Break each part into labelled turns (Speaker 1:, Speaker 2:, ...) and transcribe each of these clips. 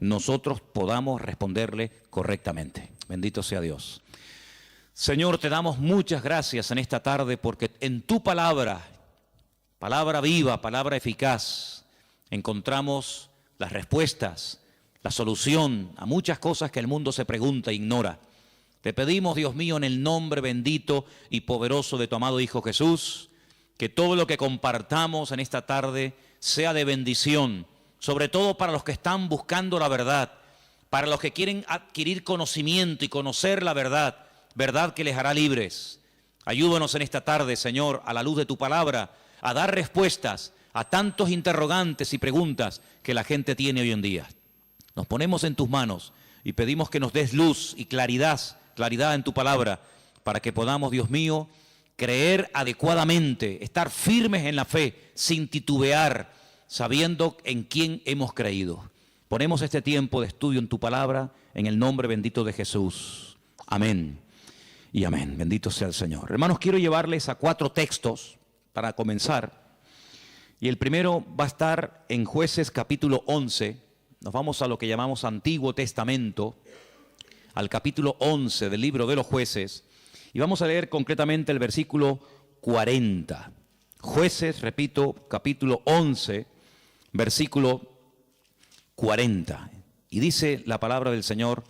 Speaker 1: nosotros podamos responderle correctamente. Bendito sea Dios. Señor, te damos muchas gracias en esta tarde porque en tu palabra, palabra viva, palabra eficaz, encontramos las respuestas, la solución a muchas cosas que el mundo se pregunta e ignora. Te pedimos, Dios mío, en el nombre bendito y poderoso de tu amado Hijo Jesús, que todo lo que compartamos en esta tarde sea de bendición, sobre todo para los que están buscando la verdad, para los que quieren adquirir conocimiento y conocer la verdad, verdad que les hará libres. Ayúdanos en esta tarde, Señor, a la luz de tu palabra, a dar respuestas a tantos interrogantes y preguntas que la gente tiene hoy en día. Nos ponemos en tus manos y pedimos que nos des luz y claridad en tu palabra, para que podamos, Dios mío, creer adecuadamente, estar firmes en la fe, sin titubear, sabiendo en quién hemos creído. Ponemos este tiempo de estudio en tu palabra, en el nombre bendito de Jesús. Amén y amén. Bendito sea el Señor. Hermanos, quiero llevarles a 4 textos para comenzar. Y el primero va a estar en Jueces capítulo 11. Nos vamos a lo que llamamos Antiguo Testamento, al capítulo 11 del libro de los Jueces, y vamos a leer concretamente el versículo 40. Jueces, repito, capítulo 11, versículo 40. Y dice la palabra del Señor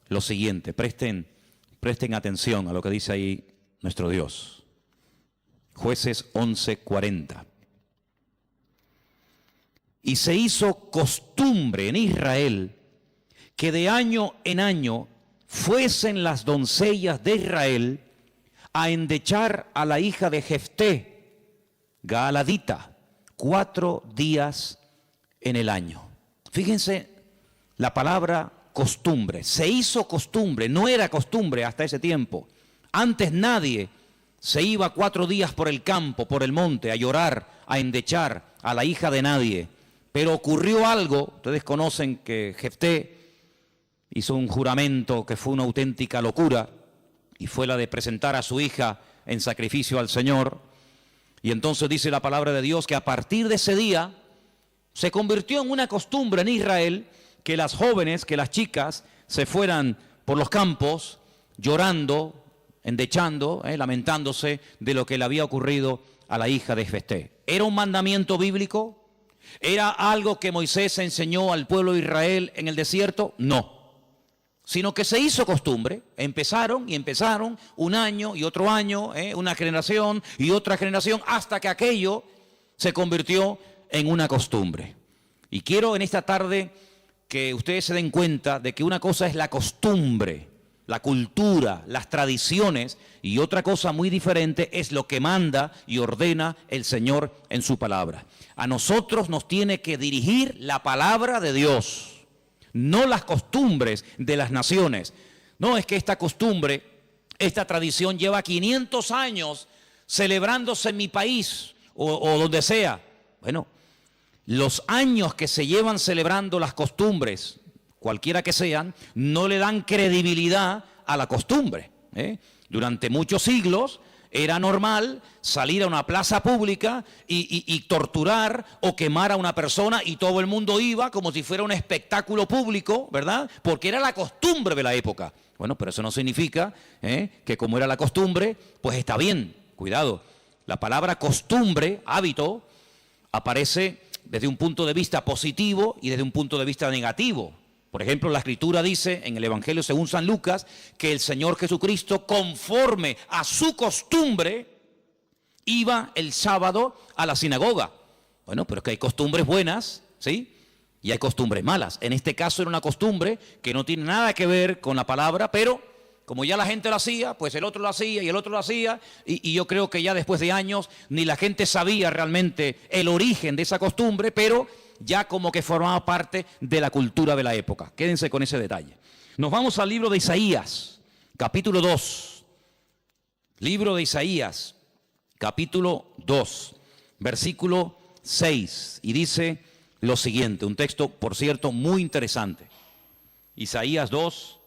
Speaker 1: lo siguiente. Presten atención a lo que dice ahí nuestro Dios. Jueces 11, 40. Y se hizo costumbre en Israel que de año en año fuesen las doncellas de Israel a endechar a la hija de Jefté, Gaaladita, 4 días en el año. Fíjense la palabra costumbre. Se hizo costumbre, no era costumbre hasta ese tiempo. Antes nadie se iba 4 días por el campo, por el monte, a llorar, a endechar a la hija de nadie. Pero ocurrió algo, ustedes conocen que Jefté hizo un juramento que fue una auténtica locura, y fue la de presentar a su hija en sacrificio al Señor. Y entonces dice la palabra de Dios que a partir de ese día se convirtió en una costumbre en Israel que las jóvenes, que las chicas se fueran por los campos llorando, endechando, lamentándose de lo que le había ocurrido a la hija de Jefté. ¿Era un mandamiento bíblico? ¿Era algo que Moisés enseñó al pueblo de Israel en el desierto? No. Sino que se hizo costumbre. Empezaron un año y otro año, una generación y otra generación, hasta que aquello se convirtió en una costumbre. Y quiero en esta tarde que ustedes se den cuenta de que una cosa es la costumbre, la cultura, las tradiciones, y otra cosa muy diferente es lo que manda y ordena el Señor en su palabra. A nosotros nos tiene que dirigir la palabra de Dios, no las costumbres de las naciones. No es que esta costumbre, esta tradición lleva 500 años celebrándose en mi país o donde sea. Bueno, los años que se llevan celebrando las costumbres, cualquiera que sean, no le dan credibilidad a la costumbre. Durante muchos siglos era normal salir a una plaza pública y torturar o quemar a una persona, y todo el mundo iba como si fuera un espectáculo público, ¿verdad? Porque era la costumbre de la época. Bueno, pero eso no significa que como era la costumbre, pues está bien. Cuidado, la palabra costumbre, hábito, aparece desde un punto de vista positivo y desde un punto de vista negativo. Por ejemplo, la Escritura dice en el Evangelio según San Lucas que el Señor Jesucristo, conforme a su costumbre, iba el sábado a la sinagoga. Bueno, pero es que hay costumbres buenas, ¿sí? Y hay costumbres malas. En este caso era una costumbre que no tiene nada que ver con la palabra, pero como ya la gente lo hacía, pues el otro lo hacía y el otro lo hacía, y yo creo que ya después de años ni la gente sabía realmente el origen de esa costumbre, pero ya como que formaba parte de la cultura de la época. Quédense con ese detalle. Nos vamos al libro de Isaías, capítulo 2. Libro de Isaías, capítulo 2, versículo 6. Y dice lo siguiente, un texto, por cierto, muy interesante. Isaías 2,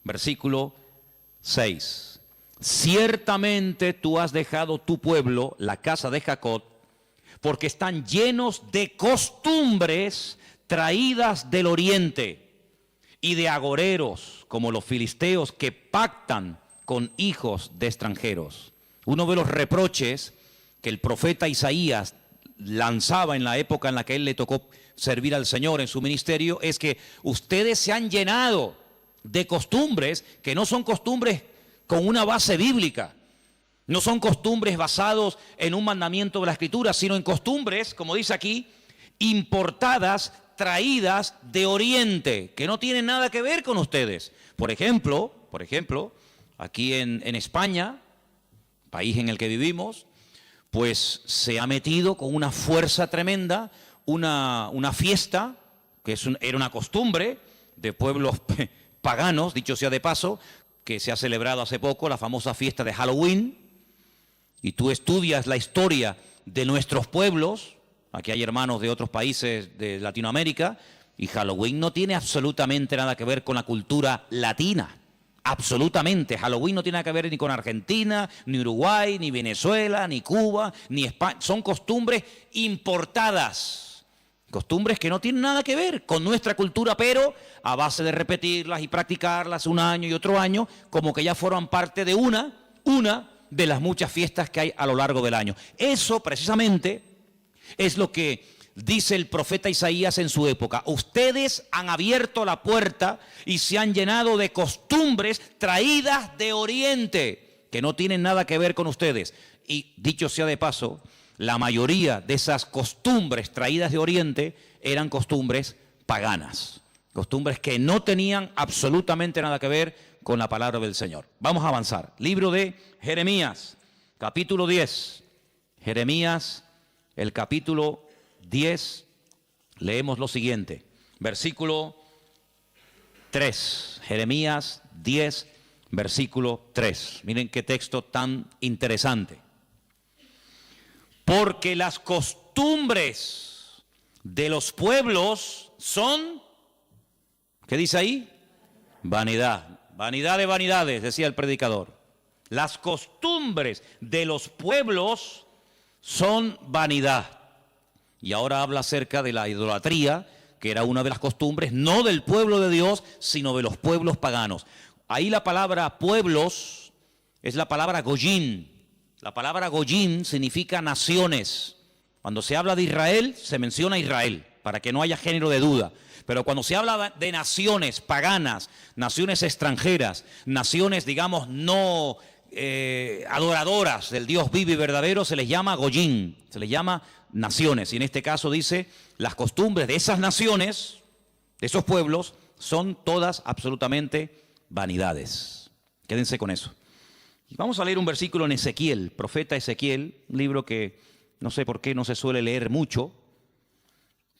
Speaker 1: versículo 6. Ciertamente tú has dejado tu pueblo, la casa de Jacob, porque están llenos de costumbres traídas del oriente. y de agoreros, como los filisteos que pactan con hijos de extranjeros. Uno de los reproches que el profeta Isaías lanzaba en la época en la que él le tocó servir al Señor en su ministerio es que ustedes se han llenado de costumbres que no son costumbres con una base bíblica. No son costumbres basados en un mandamiento de la Escritura, sino en costumbres, como dice aquí, importadas, traídas de Oriente, que no tienen nada que ver con ustedes. Por ejemplo, aquí en España, país en el que vivimos, pues se ha metido con una fuerza tremenda una fiesta, que era una costumbre de pueblos paganos, dicho sea de paso, que se ha celebrado hace poco, la famosa fiesta de Halloween. Y tú estudias la historia de nuestros pueblos, aquí hay hermanos de otros países de Latinoamérica, y Halloween no tiene absolutamente nada que ver con la cultura latina. Absolutamente. Halloween no tiene nada que ver ni con Argentina, ni Uruguay, ni Venezuela, ni Cuba, ni España. Son costumbres importadas. Costumbres que no tienen nada que ver con nuestra cultura, pero a base de repetirlas y practicarlas un año y otro año, como que ya forman parte de una de las muchas fiestas que hay a lo largo del año. Eso precisamente es lo que dice el profeta Isaías en su época. Ustedes han abierto la puerta y se han llenado de costumbres traídas de Oriente, que no tienen nada que ver con ustedes. Y dicho sea de paso, la mayoría de esas costumbres traídas de Oriente eran costumbres paganas. Costumbres que no tenían absolutamente nada que ver con la palabra del Señor. Vamos a avanzar. Libro de Jeremías, capítulo 10. Jeremías, el capítulo 10, leemos lo siguiente. Versículo 3. Jeremías 10, versículo 3. Miren qué texto tan interesante. Porque las costumbres de los pueblos son, ¿qué dice ahí? Vanidad. Vanidad de vanidades, decía el predicador. Las costumbres de los pueblos son vanidad. Y ahora habla acerca de la idolatría, que era una de las costumbres, no del pueblo de Dios, sino de los pueblos paganos. Ahí la palabra pueblos es la palabra goyim. La palabra goyim significa naciones. Cuando se habla de Israel, se menciona Israel, para que no haya género de duda. Pero cuando se habla de naciones paganas, naciones extranjeras, naciones, digamos, no adoradoras del Dios vivo y verdadero, se les llama goyim, se les llama naciones. Y en este caso dice, las costumbres de esas naciones, de esos pueblos, son todas absolutamente vanidades. Quédense con eso. Vamos a leer un versículo en Ezequiel, profeta Ezequiel, un libro que no sé por qué no se suele leer mucho,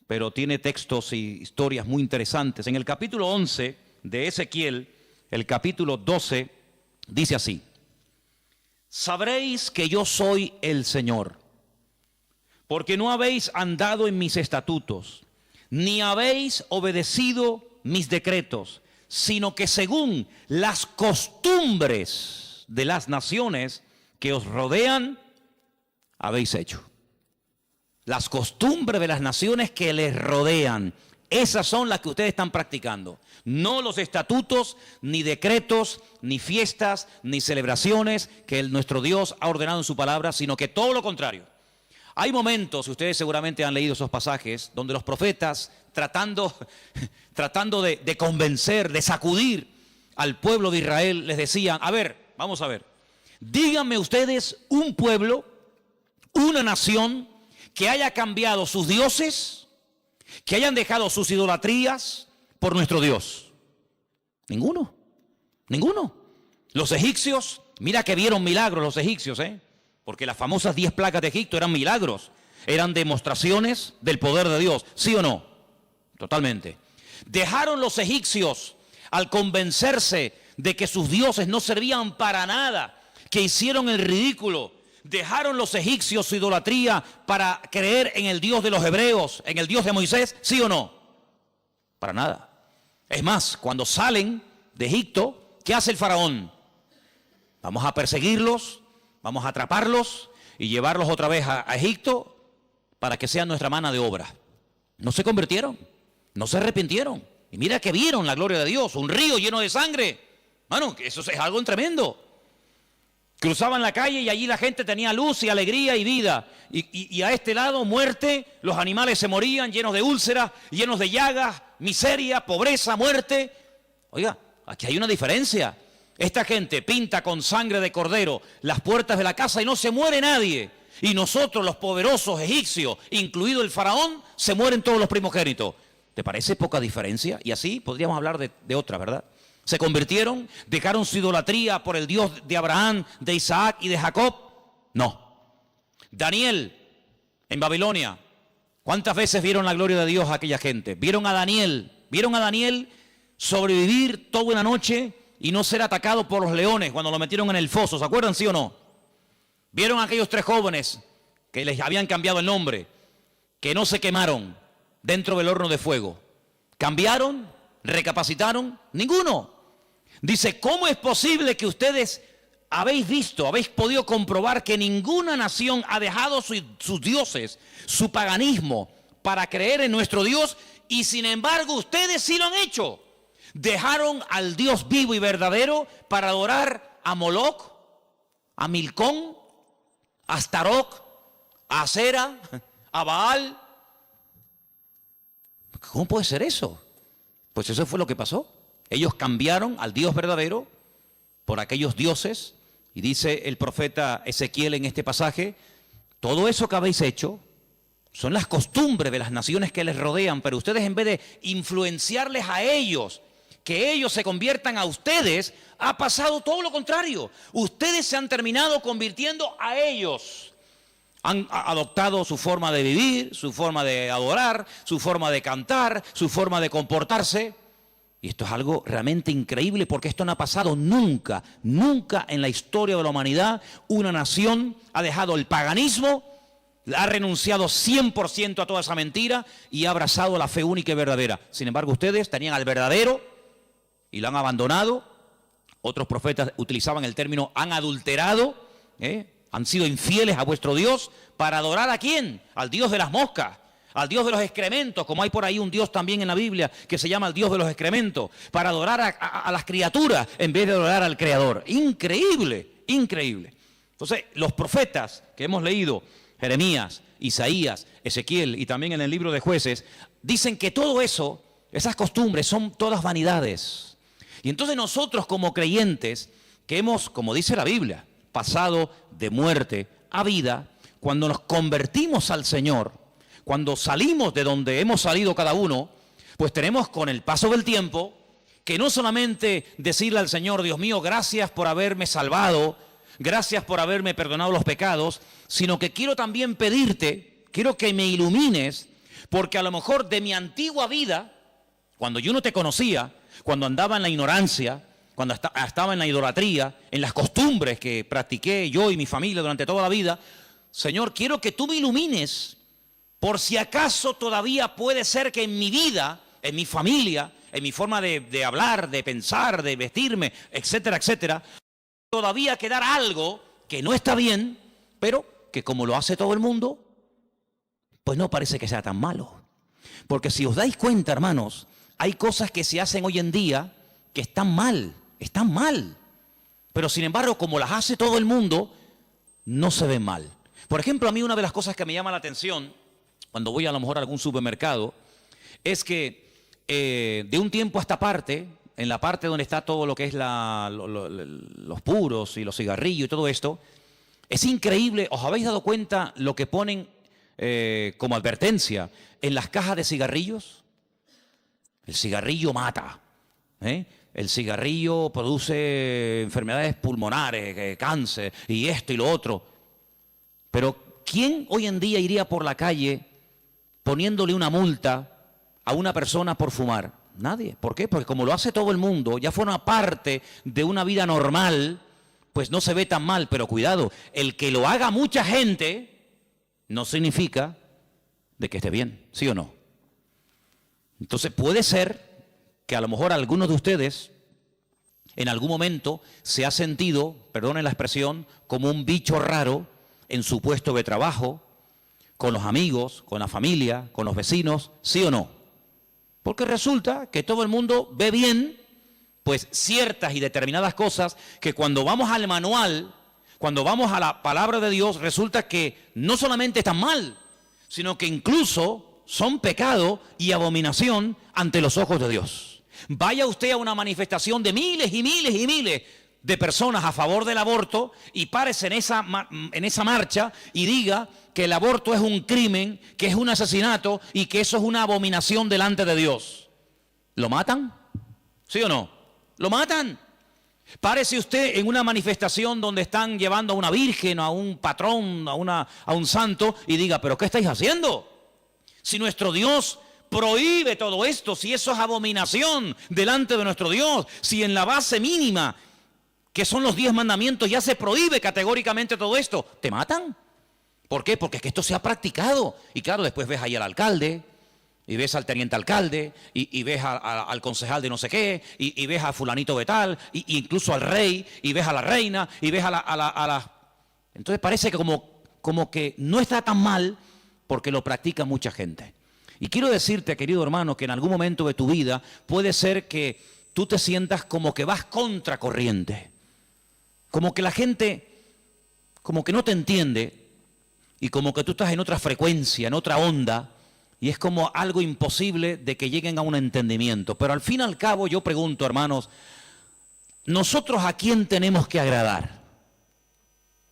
Speaker 1: pero tiene textos y historias muy interesantes. En el capítulo 11 de Ezequiel, el capítulo 12, dice así: sabréis que yo soy el Señor, porque no habéis andado en mis estatutos, ni habéis obedecido mis decretos, sino que según las costumbres de las naciones que os rodean, habéis hecho. Las costumbres de las naciones que les rodean, esas son las que ustedes están practicando. No los estatutos, ni decretos, ni fiestas, ni celebraciones que nuestro Dios ha ordenado en su palabra, sino que todo lo contrario. Hay momentos, ustedes seguramente han leído esos pasajes, donde los profetas, tratando de convencer, de sacudir al pueblo de Israel, les decían: a ver, vamos a ver, díganme ustedes un pueblo, una nación que haya cambiado sus dioses, que hayan dejado sus idolatrías por nuestro Dios. Ninguno. Los egipcios, mira que vieron milagros los egipcios, porque las famosas 10 plagas de Egipto eran milagros, eran demostraciones del poder de Dios, ¿sí o no? Totalmente. Dejaron los egipcios, al convencerse de que sus dioses no servían para nada, que hicieron el ridículo. ¿Dejaron los egipcios su idolatría para creer en el Dios de los hebreos, en el Dios de Moisés? ¿Sí o no? Para nada. Es más, cuando salen de Egipto, ¿qué hace el faraón? Vamos a perseguirlos, vamos a atraparlos y llevarlos otra vez a Egipto para que sean nuestra mano de obra. No se convirtieron, no se arrepintieron, Y mira que vieron la gloria de Dios, un río lleno de sangre. Bueno, eso es algo tremendo. Cruzaban la calle y allí la gente tenía luz y alegría y vida. Y a este lado, muerte, los animales se morían llenos de úlceras, llenos de llagas, miseria, pobreza, muerte. Oiga, aquí hay una diferencia. Esta gente pinta con sangre de cordero las puertas de la casa y no se muere nadie. Y nosotros, los poderosos egipcios, incluido el faraón, se mueren todos los primogénitos. ¿Te parece poca diferencia? Y así podríamos hablar de otra, ¿verdad? Se convirtieron, dejaron su idolatría por el Dios de Abraham, de Isaac y de Jacob. No. Daniel, en Babilonia, ¿cuántas veces vieron la gloria de Dios a aquella gente? Vieron a Daniel sobrevivir toda una noche y no ser atacado por los leones cuando lo metieron en el foso. ¿Se acuerdan, sí o no? Vieron a aquellos 3 jóvenes que les habían cambiado el nombre, que no se quemaron dentro del horno de fuego. ¿Cambiaron? ¿Recapacitaron? Ninguno. Dice, ¿cómo es posible que ustedes habéis podido comprobar que ninguna nación ha dejado sus dioses, su paganismo, para creer en nuestro Dios? Y sin embargo, ustedes sí lo han hecho. Dejaron al Dios vivo y verdadero para adorar a Moloch, a Milcón, a Astaroth, a Acera, a Baal. ¿Cómo puede ser eso? Pues eso fue lo que pasó. Ellos cambiaron al Dios verdadero por aquellos dioses. Y dice el profeta Ezequiel en este pasaje, todo eso que habéis hecho son las costumbres de las naciones que les rodean, pero ustedes en vez de influenciarles a ellos, que ellos se conviertan a ustedes, ha pasado todo lo contrario. Ustedes se han terminado convirtiendo a ellos. Han adoptado su forma de vivir, su forma de adorar, su forma de cantar, su forma de comportarse. Y esto es algo realmente increíble porque esto no ha pasado nunca, nunca en la historia de la humanidad. Una nación ha dejado el paganismo, ha renunciado 100% a toda esa mentira y ha abrazado la fe única y verdadera. Sin embargo, ustedes tenían al verdadero y lo han abandonado. Otros profetas utilizaban el término han adulterado, han sido infieles a vuestro Dios para adorar ¿a quién? Al Dios de las moscas, al Dios de los excrementos, como hay por ahí un Dios también en la Biblia que se llama el Dios de los excrementos, para adorar a las criaturas en vez de adorar al Creador. Increíble, increíble. Entonces, los profetas que hemos leído, Jeremías, Isaías, Ezequiel y también en el libro de Jueces, dicen que todo eso, esas costumbres son todas vanidades. Y entonces nosotros como creyentes, que hemos, como dice la Biblia, pasado de muerte a vida, cuando nos convertimos al Señor, cuando salimos de donde hemos salido cada uno, pues tenemos con el paso del tiempo que no solamente decirle al Señor, Dios mío, gracias por haberme salvado, gracias por haberme perdonado los pecados, sino que quiero también pedirte, quiero que me ilumines, porque a lo mejor de mi antigua vida, cuando yo no te conocía, cuando andaba en la ignorancia, cuando estaba en la idolatría, en las costumbres que practiqué yo y mi familia durante toda la vida, Señor, quiero que tú me ilumines, por si acaso todavía puede ser que en mi vida, en mi familia, en mi forma de hablar, de pensar, de vestirme, etcétera, etcétera, todavía quedar algo que no está bien, pero que como lo hace todo el mundo, pues no parece que sea tan malo. Porque si os dais cuenta, hermanos, hay cosas que se hacen hoy en día que están mal. Pero sin embargo, como las hace todo el mundo, no se ven mal. Por ejemplo, a mí una de las cosas que me llama la atención, cuando voy a lo mejor a algún supermercado, es que de un tiempo a esta parte, en la parte donde está todo lo que es los puros y los cigarrillos y todo esto, es increíble. ¿Os habéis dado cuenta lo que ponen como advertencia en las cajas de cigarrillos? El cigarrillo mata, el cigarrillo produce enfermedades pulmonares, cáncer y esto y lo otro. Pero ¿quién hoy en día iría por la calle poniéndole una multa a una persona por fumar? Nadie. ¿Por qué? Porque como lo hace todo el mundo, ya forma parte de una vida normal, pues no se ve tan mal. Pero cuidado, el que lo haga mucha gente no significa de que esté bien, ¿sí o no? Entonces puede ser que a lo mejor algunos de ustedes en algún momento se ha sentido, perdonen la expresión, como un bicho raro en su puesto de trabajo, con los amigos, con la familia, con los vecinos, ¿sí o no? Porque resulta que todo el mundo ve bien, pues ciertas y determinadas cosas que cuando vamos al manual, cuando vamos a la palabra de Dios, resulta que no solamente están mal, sino que incluso son pecado y abominación ante los ojos de Dios. Vaya usted a una manifestación de miles y miles y miles de personas a favor del aborto y párese en esa marcha y diga que el aborto es un crimen, que es un asesinato y que eso es una abominación delante de Dios. ¿Lo matan? ¿Sí o no? ¿Lo matan? Párese usted en una manifestación donde están llevando a una virgen, a un patrón, a un santo y diga, ¿pero qué estáis haciendo? Si nuestro Dios prohíbe todo esto, si eso es abominación delante de nuestro Dios, si en la base mínima, que son los 10 mandamientos, ya se prohíbe categóricamente todo esto, ¿te matan? ¿Por qué? Porque es que esto se ha practicado. Y claro, después ves ahí al alcalde, y ves al teniente alcalde, y ves al concejal de no sé qué, y ves a fulanito de tal, y incluso al rey, y ves a la reina, y ves a la... Entonces parece que como que no está tan mal, porque lo practica mucha gente. Y quiero decirte, querido hermano, que en algún momento de tu vida puede ser que tú te sientas como que vas contra corriente. Como que la gente, como que no te entiende, y como que tú estás en otra frecuencia, en otra onda, y es como algo imposible de que lleguen a un entendimiento. Pero al fin y al cabo yo pregunto, hermanos, ¿nosotros a quién tenemos que agradar?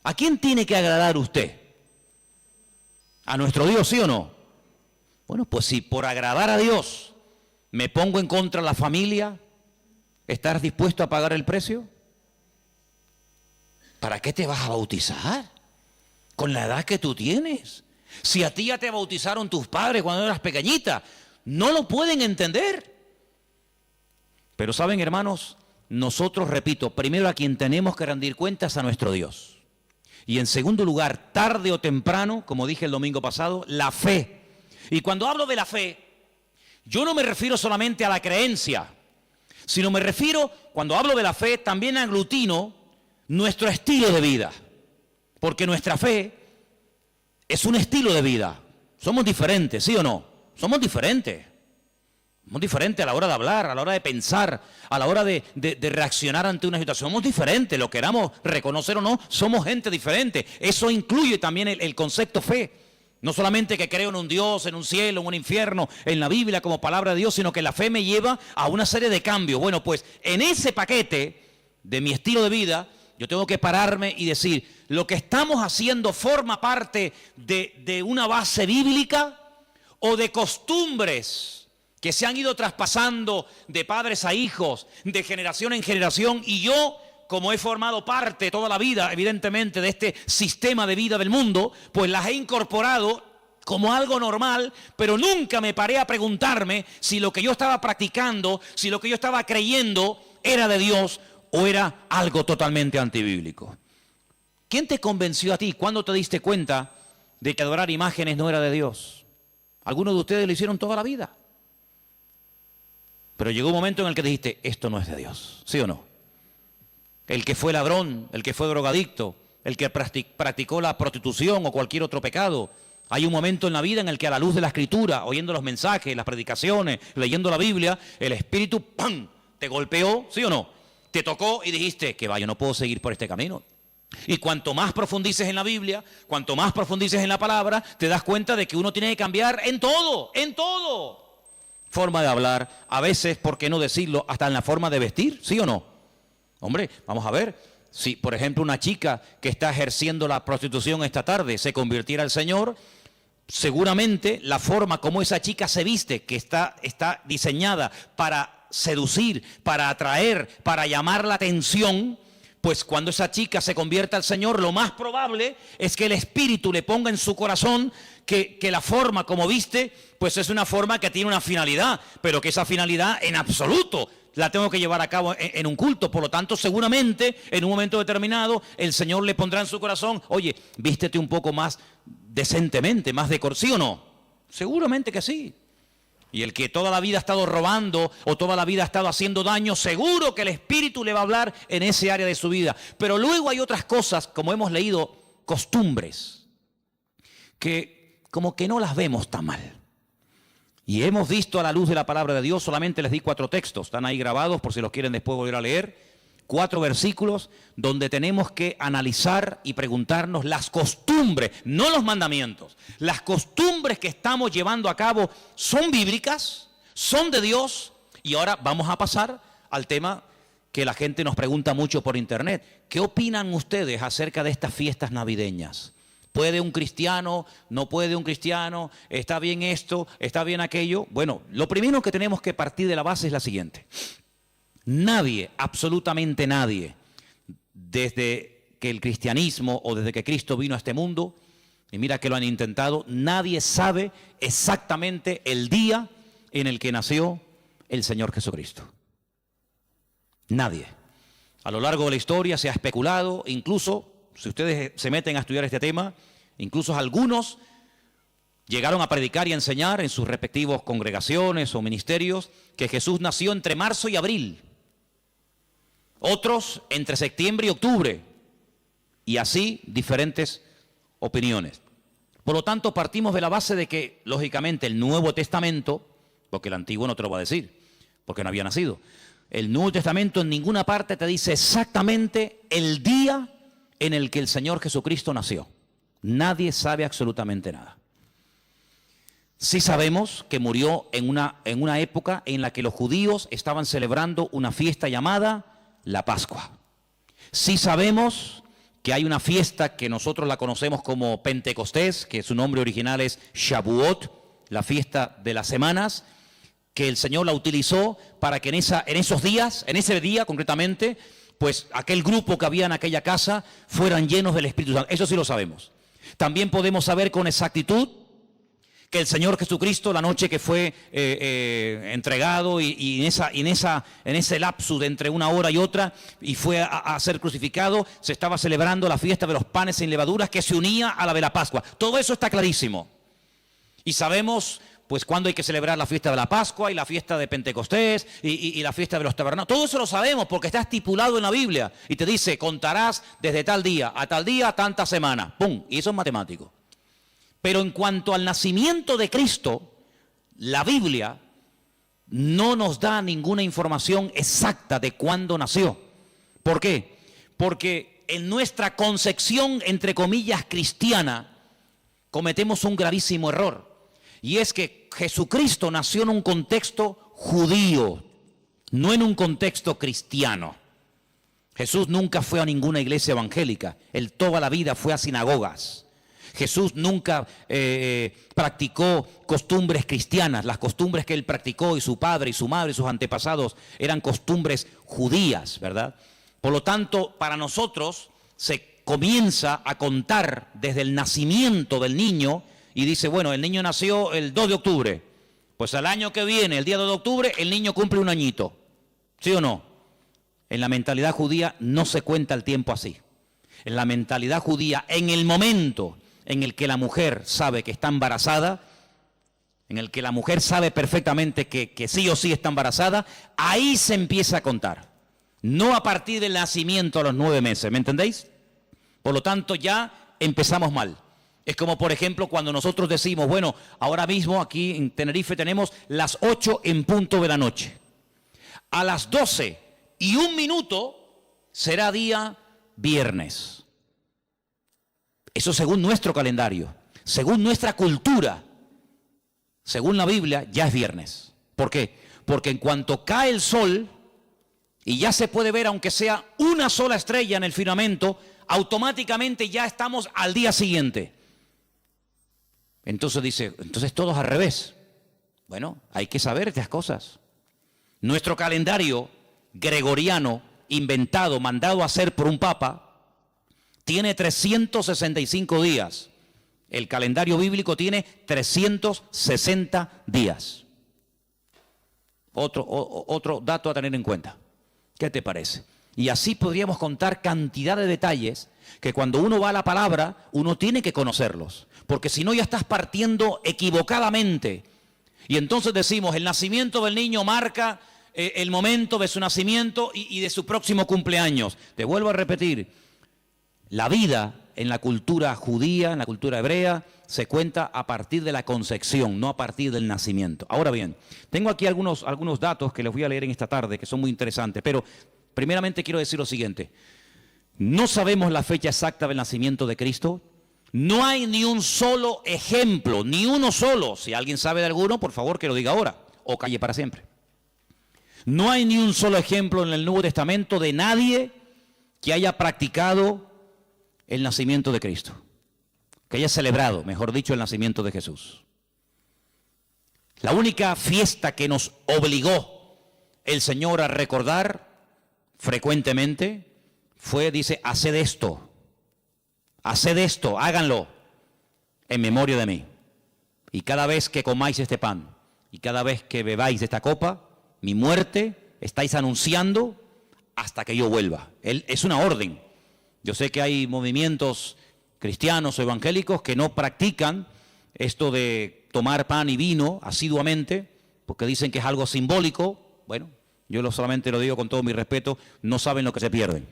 Speaker 1: ¿A quién tiene que agradar usted? ¿A nuestro Dios, sí o no? Bueno, pues si por agradar a Dios me pongo en contra de la familia, ¿estás dispuesto a pagar el precio? ¿Para qué te vas a bautizar? Con la edad que tú tienes. Si a ti ya te bautizaron tus padres cuando eras pequeñita, no lo pueden entender. Pero saben, hermanos, nosotros, repito, primero a quien tenemos que rendir cuentas a nuestro Dios. Y en segundo lugar, tarde o temprano, como dije el domingo pasado, la fe. Y cuando hablo de la fe, yo no me refiero solamente a la creencia, sino me refiero, cuando hablo de la fe, también aglutino nuestro estilo de vida. Porque nuestra fe es un estilo de vida. Somos diferentes, ¿sí o no? Somos diferentes. Somos diferentes a la hora de hablar, a la hora de pensar, a la hora de reaccionar ante una situación. Somos diferentes, lo queramos reconocer o no, somos gente diferente. Eso incluye también el concepto fe. No solamente que creo en un Dios, en un cielo, en un infierno, en la Biblia como palabra de Dios, sino que la fe me lleva a una serie de cambios. Bueno, pues en ese paquete de mi estilo de vida, yo tengo que pararme y decir, ¿lo que estamos haciendo forma parte de una base bíblica o de costumbres que se han ido traspasando de padres a hijos, de generación en generación? Y yo, como he formado parte toda la vida, evidentemente, de este sistema de vida del mundo, pues las he incorporado como algo normal, pero nunca me paré a preguntarme si lo que yo estaba practicando, si lo que yo estaba creyendo era de Dios o era algo totalmente antibíblico. ¿Quién te convenció a ti? ¿Cuándo te diste cuenta de que adorar imágenes no era de Dios? Algunos de ustedes lo hicieron toda la vida. Pero llegó un momento en el que dijiste, esto no es de Dios, ¿sí o no? El que fue ladrón, el que fue drogadicto, el que practicó la prostitución o cualquier otro pecado. Hay un momento en la vida en el que a la luz de la Escritura, oyendo los mensajes, las predicaciones, leyendo la Biblia, el Espíritu, ¡pam!, te golpeó, ¿sí o no? Te tocó y dijiste, que vaya, no puedo seguir por este camino. Y cuanto más profundices en la Biblia, cuanto más profundices en la palabra, te das cuenta de que uno tiene que cambiar en todo, en todo. Forma de hablar, a veces, ¿por qué no decirlo? Hasta en la forma de vestir, ¿sí o no? Hombre, vamos a ver, si por ejemplo una chica que está ejerciendo la prostitución esta tarde se convirtiera al Señor, seguramente la forma como esa chica se viste, que está diseñada para seducir, para atraer, para llamar la atención, pues cuando esa chica se convierta al Señor, lo más probable es que el Espíritu le ponga en su corazón que la forma como viste, pues es una forma que tiene una finalidad, pero que esa finalidad en absoluto la tengo que llevar a cabo en un culto. Por lo tanto, seguramente en un momento determinado el Señor le pondrá en su corazón, oye, vístete un poco más decentemente, más decoroso, ¿sí o no? Seguramente que sí. Y el que toda la vida ha estado robando o toda la vida ha estado haciendo daño, seguro que el Espíritu le va a hablar en ese área de su vida. Pero luego hay otras cosas, como hemos leído, costumbres, que como que no las vemos tan mal. Y hemos visto a la luz de la palabra de Dios, solamente les di 4 textos, están ahí grabados por si los quieren después volver a leer, 4 versículos donde tenemos que analizar y preguntarnos las costumbres, no los mandamientos, las costumbres que estamos llevando a cabo son bíblicas, son de Dios. Y ahora vamos a pasar al tema que la gente nos pregunta mucho por internet. ¿Qué opinan ustedes acerca de estas fiestas navideñas? ¿Puede un cristiano? ¿No puede un cristiano? ¿Está bien esto? ¿Está bien aquello? Bueno, lo primero que tenemos que partir de la base es la siguiente. Nadie, absolutamente nadie, desde que el cristianismo o desde que Cristo vino a este mundo, y mira que lo han intentado, nadie sabe exactamente el día en el que nació el Señor Jesucristo. Nadie. A lo largo de la historia se ha especulado, incluso si ustedes se meten a estudiar este tema, incluso algunos llegaron a predicar y a enseñar en sus respectivos congregaciones o ministerios que Jesús nació entre marzo y abril. Otros entre septiembre y octubre. Y así diferentes opiniones. Por lo tanto, partimos de la base de que, lógicamente, el Nuevo Testamento, porque el Antiguo no te lo va a decir, porque no había nacido, el Nuevo Testamento en ninguna parte te dice exactamente el día en el que el Señor Jesucristo nació. Nadie sabe absolutamente nada. Sí sabemos que murió en una época en la que los judíos estaban celebrando una fiesta llamada la Pascua. Sí sabemos que hay una fiesta que nosotros la conocemos como Pentecostés, que su nombre original es Shavuot, la fiesta de las semanas, que el Señor la utilizó para que en esos días, en ese día concretamente, pues aquel grupo que había en aquella casa fueran llenos del Espíritu Santo. Eso sí lo sabemos. También podemos saber con exactitud que el Señor Jesucristo, la noche que fue entregado y en ese lapsus de entre una hora y otra, y fue a ser crucificado, se estaba celebrando la fiesta de los panes sin levaduras que se unía a la de la Pascua. Todo eso está clarísimo. Y sabemos pues cuándo hay que celebrar la fiesta de la Pascua y la fiesta de Pentecostés y la fiesta de los tabernáculos. Todo eso lo sabemos porque está estipulado en la Biblia. Y te dice, contarás desde tal día a tanta semana. ¡Pum! Y eso es matemático. Pero en cuanto al nacimiento de Cristo, la Biblia no nos da ninguna información exacta de cuándo nació. ¿Por qué? Porque en nuestra concepción, entre comillas, cristiana, cometemos un gravísimo error. Y es que Jesucristo nació en un contexto judío, no en un contexto cristiano. Jesús nunca fue a ninguna iglesia evangélica, él toda la vida fue a sinagogas. Jesús nunca practicó costumbres cristianas. Las costumbres que él practicó, y su padre y su madre y sus antepasados, eran costumbres judías, ¿verdad? Por lo tanto, para nosotros se comienza a contar desde el nacimiento del niño y dice, bueno, el niño nació el 2 de octubre. Pues al año que viene, el día 2 de octubre, el niño cumple un añito. ¿Sí o no? En la mentalidad judía no se cuenta el tiempo así. En la mentalidad judía, en el momento en el que la mujer sabe que está embarazada, en el que la mujer sabe perfectamente que sí o sí está embarazada, ahí se empieza a contar. No a partir del nacimiento a los 9 meses, ¿me entendéis? Por lo tanto, ya empezamos mal. Es como, por ejemplo, cuando nosotros decimos, bueno, ahora mismo aquí en Tenerife tenemos las 8 en punto de la noche. A las 12:01 será día viernes. Eso según nuestro calendario, según nuestra cultura, según la Biblia, ya es viernes. ¿Por qué? Porque en cuanto cae el sol y ya se puede ver, aunque sea una sola estrella en el firmamento, automáticamente ya estamos al día siguiente. Entonces dice, entonces todos al revés. Bueno, hay que saber estas cosas. Nuestro calendario gregoriano, inventado, mandado a hacer por un papa, tiene 365 días. El calendario bíblico tiene 360 días. Otro dato a tener en cuenta. ¿Qué te parece? Y así podríamos contar cantidad de detalles que cuando uno va a la palabra, uno tiene que conocerlos. Porque si no ya estás partiendo equivocadamente. Y entonces decimos, el nacimiento del niño marca el momento de su nacimiento y de su próximo cumpleaños. Te vuelvo a repetir, La vida en la cultura judía, en la cultura hebrea, se cuenta a partir de la concepción, no a partir del nacimiento. Ahora bien, tengo aquí algunos datos que les voy a leer en esta tarde, que son muy interesantes, pero primeramente quiero decir lo siguiente. No sabemos la fecha exacta del nacimiento de Cristo. No hay ni un solo ejemplo, ni uno solo. Si alguien sabe de alguno, por favor que lo diga ahora, o calle para siempre. No hay ni un solo ejemplo en el Nuevo Testamento de nadie que haya practicado el nacimiento de Cristo, que haya celebrado, mejor dicho, el nacimiento de Jesús. La única fiesta que nos obligó el Señor a recordar frecuentemente fue, dice, haced esto, háganlo en memoria de mí. Y cada vez que comáis este pan y cada vez que bebáis de esta copa, mi muerte estáis anunciando hasta que yo vuelva. Es una orden. Yo sé que hay movimientos cristianos o evangélicos que no practican esto de tomar pan y vino asiduamente, porque dicen que es algo simbólico. Bueno, yo solamente lo digo con todo mi respeto, no saben lo que se pierden.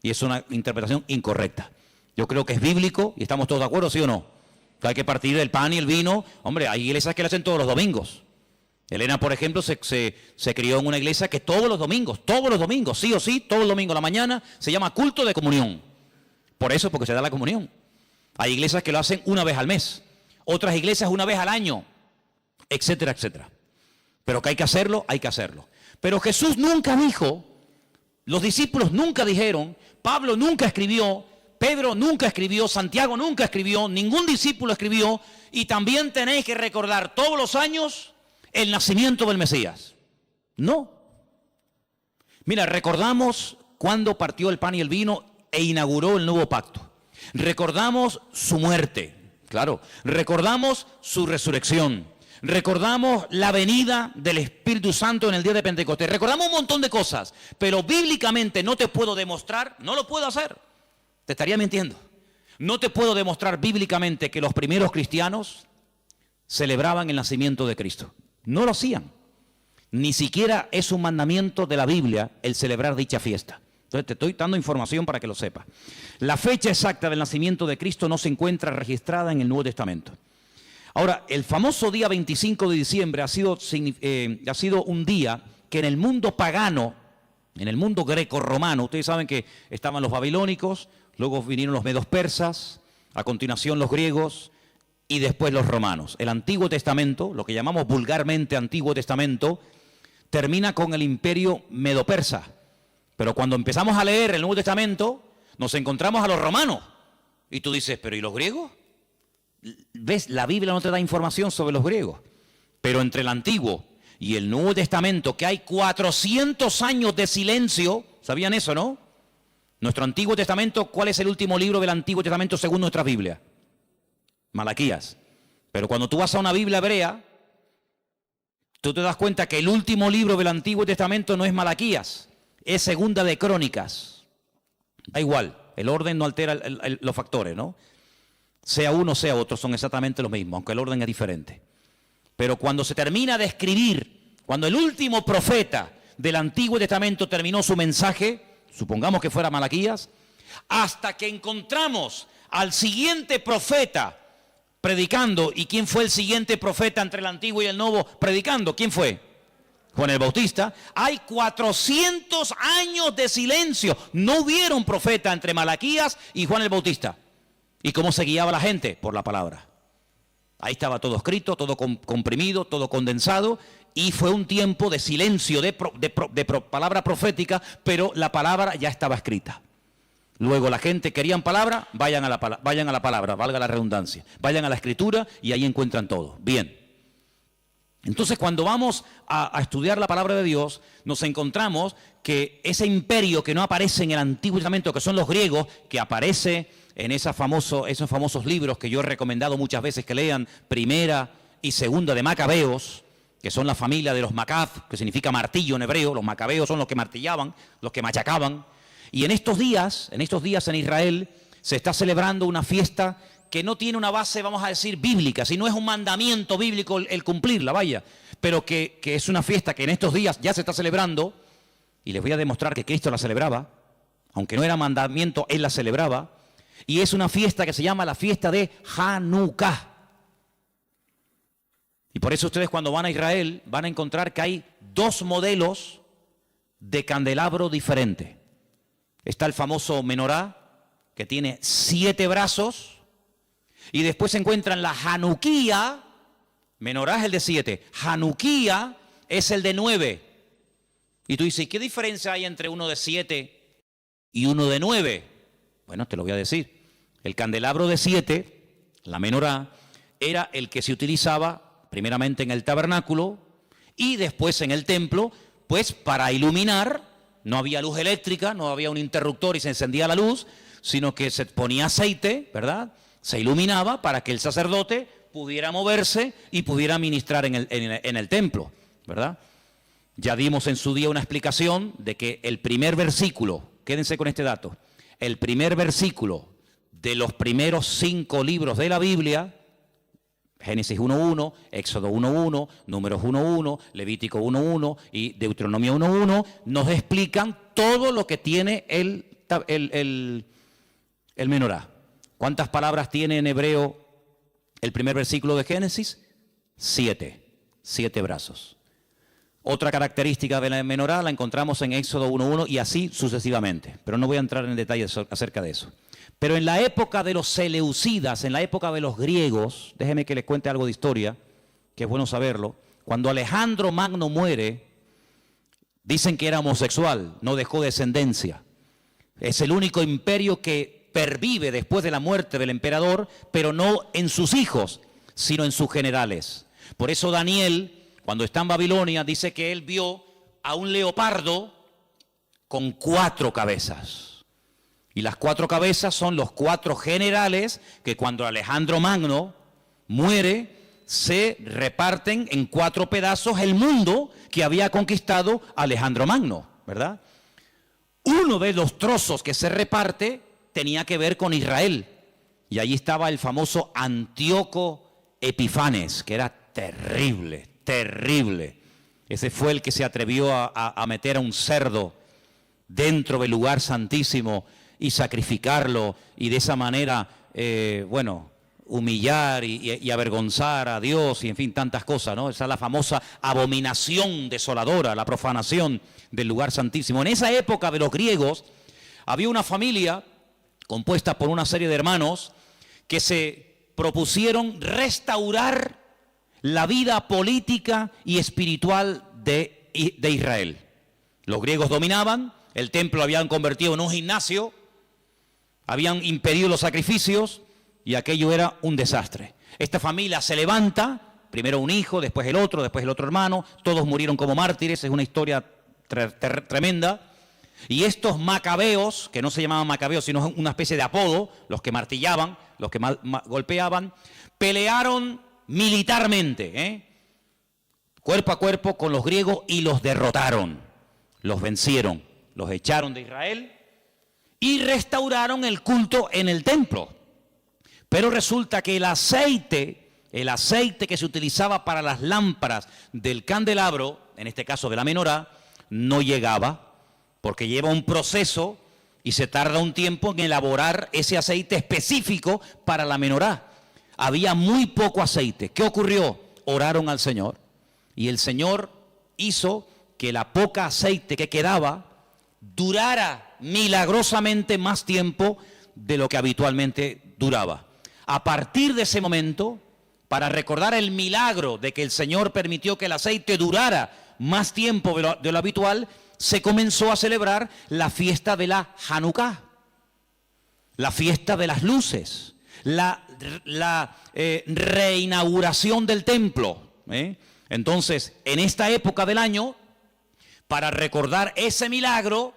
Speaker 1: Y es una interpretación incorrecta. Yo creo que es bíblico y estamos todos de acuerdo, ¿sí o no? Que hay que partir del pan y el vino. Hombre, hay iglesias que lo hacen todos los domingos. Elena, por ejemplo, se crió en una iglesia que todos los domingos, sí o sí, todos los domingos a la mañana, se llama culto de comunión. Por eso, porque se da la comunión. Hay iglesias que lo hacen una vez al mes, otras iglesias una vez al año, etcétera, etcétera. Pero que hay que hacerlo, hay que hacerlo. Pero Jesús nunca dijo, los discípulos nunca dijeron, Pablo nunca escribió, Pedro nunca escribió, Santiago nunca escribió, ningún discípulo escribió, y también tenéis que recordar todos los años el nacimiento del Mesías. No. Mira, recordamos cuando partió el pan y el vino e inauguró el nuevo pacto. Recordamos su muerte, claro. Recordamos su resurrección. Recordamos la venida del Espíritu Santo en el día de Pentecostés. Recordamos un montón de cosas, pero bíblicamente no te puedo demostrar, no lo puedo hacer. Te estaría mintiendo. No te puedo demostrar bíblicamente que los primeros cristianos celebraban el nacimiento de Cristo. No lo hacían. Ni siquiera es un mandamiento de la Biblia el celebrar dicha fiesta. Entonces te estoy dando información para que lo sepas. La fecha exacta del nacimiento de Cristo no se encuentra registrada en el Nuevo Testamento. Ahora, el famoso día 25 de diciembre ha sido un día que en el mundo pagano, en el mundo greco-romano, ustedes saben que estaban los babilónicos, luego vinieron los medos persas, a continuación los griegos y después los romanos. El Antiguo Testamento, lo que llamamos vulgarmente Antiguo Testamento, termina con el imperio medo-persa. Pero cuando empezamos a leer el Nuevo Testamento, nos encontramos a los romanos. Y tú dices, ¿pero y los griegos? ¿Ves? La Biblia no te da información sobre los griegos. Pero entre el Antiguo y el Nuevo Testamento, que hay 400 años de silencio, ¿sabían eso, no? Nuestro Antiguo Testamento, ¿cuál es el último libro del Antiguo Testamento según nuestra Biblia? Malaquías. Pero cuando tú vas a una Biblia hebrea, tú te das cuenta que el último libro del Antiguo Testamento no es Malaquías, es Segunda de Crónicas. Da igual, el orden no altera los factores, ¿no? Sea uno, sea otro, son exactamente los mismos, aunque el orden es diferente. Pero cuando se termina de escribir, cuando el último profeta del Antiguo Testamento terminó su mensaje, supongamos que fuera Malaquías, hasta que encontramos al siguiente profeta predicando. ¿Y quién fue el siguiente profeta entre el Antiguo y el Nuevo predicando? ¿Quién fue? Juan el Bautista. Hay 400 años de silencio. No hubieron profeta entre Malaquías y Juan el Bautista. ¿Y cómo se guiaba la gente? Por la palabra. Ahí estaba todo escrito, todo comprimido, todo condensado, y fue un tiempo de silencio, de palabra profética, pero la palabra ya estaba escrita. Luego la gente querían palabra, vayan a la palabra, valga la redundancia, vayan a la escritura y ahí encuentran todo. Bien. Entonces cuando vamos a estudiar la palabra de Dios, nos encontramos que ese imperio que no aparece en el Antiguo Testamento, que son los griegos, que aparece en esos famosos libros que yo he recomendado muchas veces que lean, Primera y Segunda de Macabeos, que son la familia de los Macab, que significa martillo en hebreo. Los macabeos son los que martillaban, los que machacaban. Y en estos días en Israel se está celebrando una fiesta que no tiene una base, vamos a decir, bíblica, sino es un mandamiento bíblico el cumplirla, vaya, pero que es una fiesta que en estos días ya se está celebrando, y les voy a demostrar que Cristo la celebraba, aunque no era mandamiento, Él la celebraba, Y es una fiesta que se llama la fiesta de Hanukkah. Y por eso ustedes cuando van a Israel van a encontrar que hay dos modelos de candelabro diferentes. Está el famoso menorá, que tiene 7 brazos, y después se encuentran la Hanukkía. Menorá es el de 7, Hanukkía es el de 9. Y tú dices, ¿qué diferencia hay entre uno de 7 y uno de 9? Bueno, te lo voy a decir. El candelabro de 7, la menorá, era el que se utilizaba primeramente en el tabernáculo y después en el templo, pues para iluminar. No había luz eléctrica, no había un interruptor y se encendía la luz, sino que se ponía aceite, ¿verdad? Se iluminaba para que el sacerdote pudiera moverse y pudiera ministrar en el templo, ¿verdad? Ya dimos en su día una explicación de que el primer versículo, quédense con este dato, el primer versículo de los primeros 5 libros de la Biblia, Génesis 1.1, Éxodo 1.1, Números 1.1, Levítico 1.1 y Deuteronomio 1.1, nos explican todo lo que tiene el menorá. ¿Cuántas palabras tiene en hebreo el primer versículo de Génesis? 7 brazos. Otra característica de la menorá la encontramos en Éxodo 1.1 y así sucesivamente, pero no voy a entrar en detalles acerca de eso. Pero en la época de los seleucidas, en la época de los griegos, déjeme que les cuente algo de historia, que es bueno saberlo. Cuando Alejandro Magno muere, dicen que era homosexual, no dejó descendencia. Es el único imperio que pervive después de la muerte del emperador, pero no en sus hijos, sino en sus generales. Por eso Daniel, cuando está en Babilonia, dice que él vio a un leopardo con 4 cabezas. Y las 4 cabezas son los 4 generales que cuando Alejandro Magno muere, se reparten en 4 pedazos el mundo que había conquistado Alejandro Magno, ¿verdad? Uno de los trozos que se reparte tenía que ver con Israel. Y allí estaba el famoso Antíoco Epifanes, que era terrible, terrible. Ese fue el que se atrevió a meter a un cerdo dentro del lugar santísimo y sacrificarlo y de esa manera, humillar y avergonzar a Dios y en fin, tantas cosas, ¿no? Esa es la famosa abominación desoladora, la profanación del lugar santísimo. En esa época de los griegos había una familia compuesta por una serie de hermanos que se propusieron restaurar la vida política y espiritual de Israel. Los griegos dominaban, el templo lo habían convertido en un gimnasio, habían impedido los sacrificios y aquello era un desastre. Esta familia se levanta, primero un hijo, después el otro hermano, todos murieron como mártires, es una historia tremenda. Y estos macabeos, que no se llamaban macabeos, sino una especie de apodo, los que martillaban, los que golpeaban, pelearon militarmente, cuerpo a cuerpo con los griegos y los derrotaron, los vencieron, los echaron de Israel y restauraron el culto en el templo. Pero resulta que el aceite que se utilizaba para las lámparas del candelabro, en este caso de la menorá, no llegaba, porque lleva un proceso y se tarda un tiempo en elaborar ese aceite específico para la menorá. Había muy poco aceite. ¿Qué ocurrió? Oraron al Señor y el Señor hizo que la poca aceite que quedaba durara milagrosamente más tiempo de lo que habitualmente duraba. A partir de ese momento, para recordar el milagro de que el Señor permitió que el aceite durara más tiempo de lo habitual, se comenzó a celebrar la fiesta de la Hanukkah, la fiesta de las luces, la reinauguración del templo. Entonces, en esta época del año, para recordar ese milagro,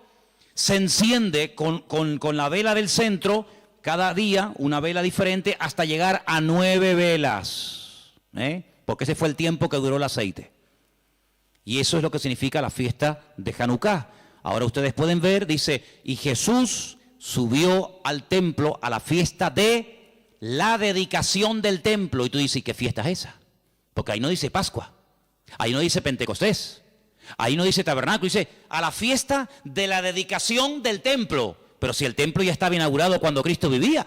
Speaker 1: se enciende con la vela del centro, cada día una vela diferente, hasta llegar a 9 velas, porque ese fue el tiempo que duró el aceite. Y eso es lo que significa la fiesta de Hanukkah. Ahora ustedes pueden ver, dice, y Jesús subió al templo a la fiesta de la dedicación del templo. Y tú dices, ¿qué fiesta es esa? Porque ahí no dice Pascua, ahí no dice Pentecostés, ahí no dice tabernáculo, dice a la fiesta de la dedicación del templo. Pero si el templo ya estaba inaugurado cuando Cristo vivía.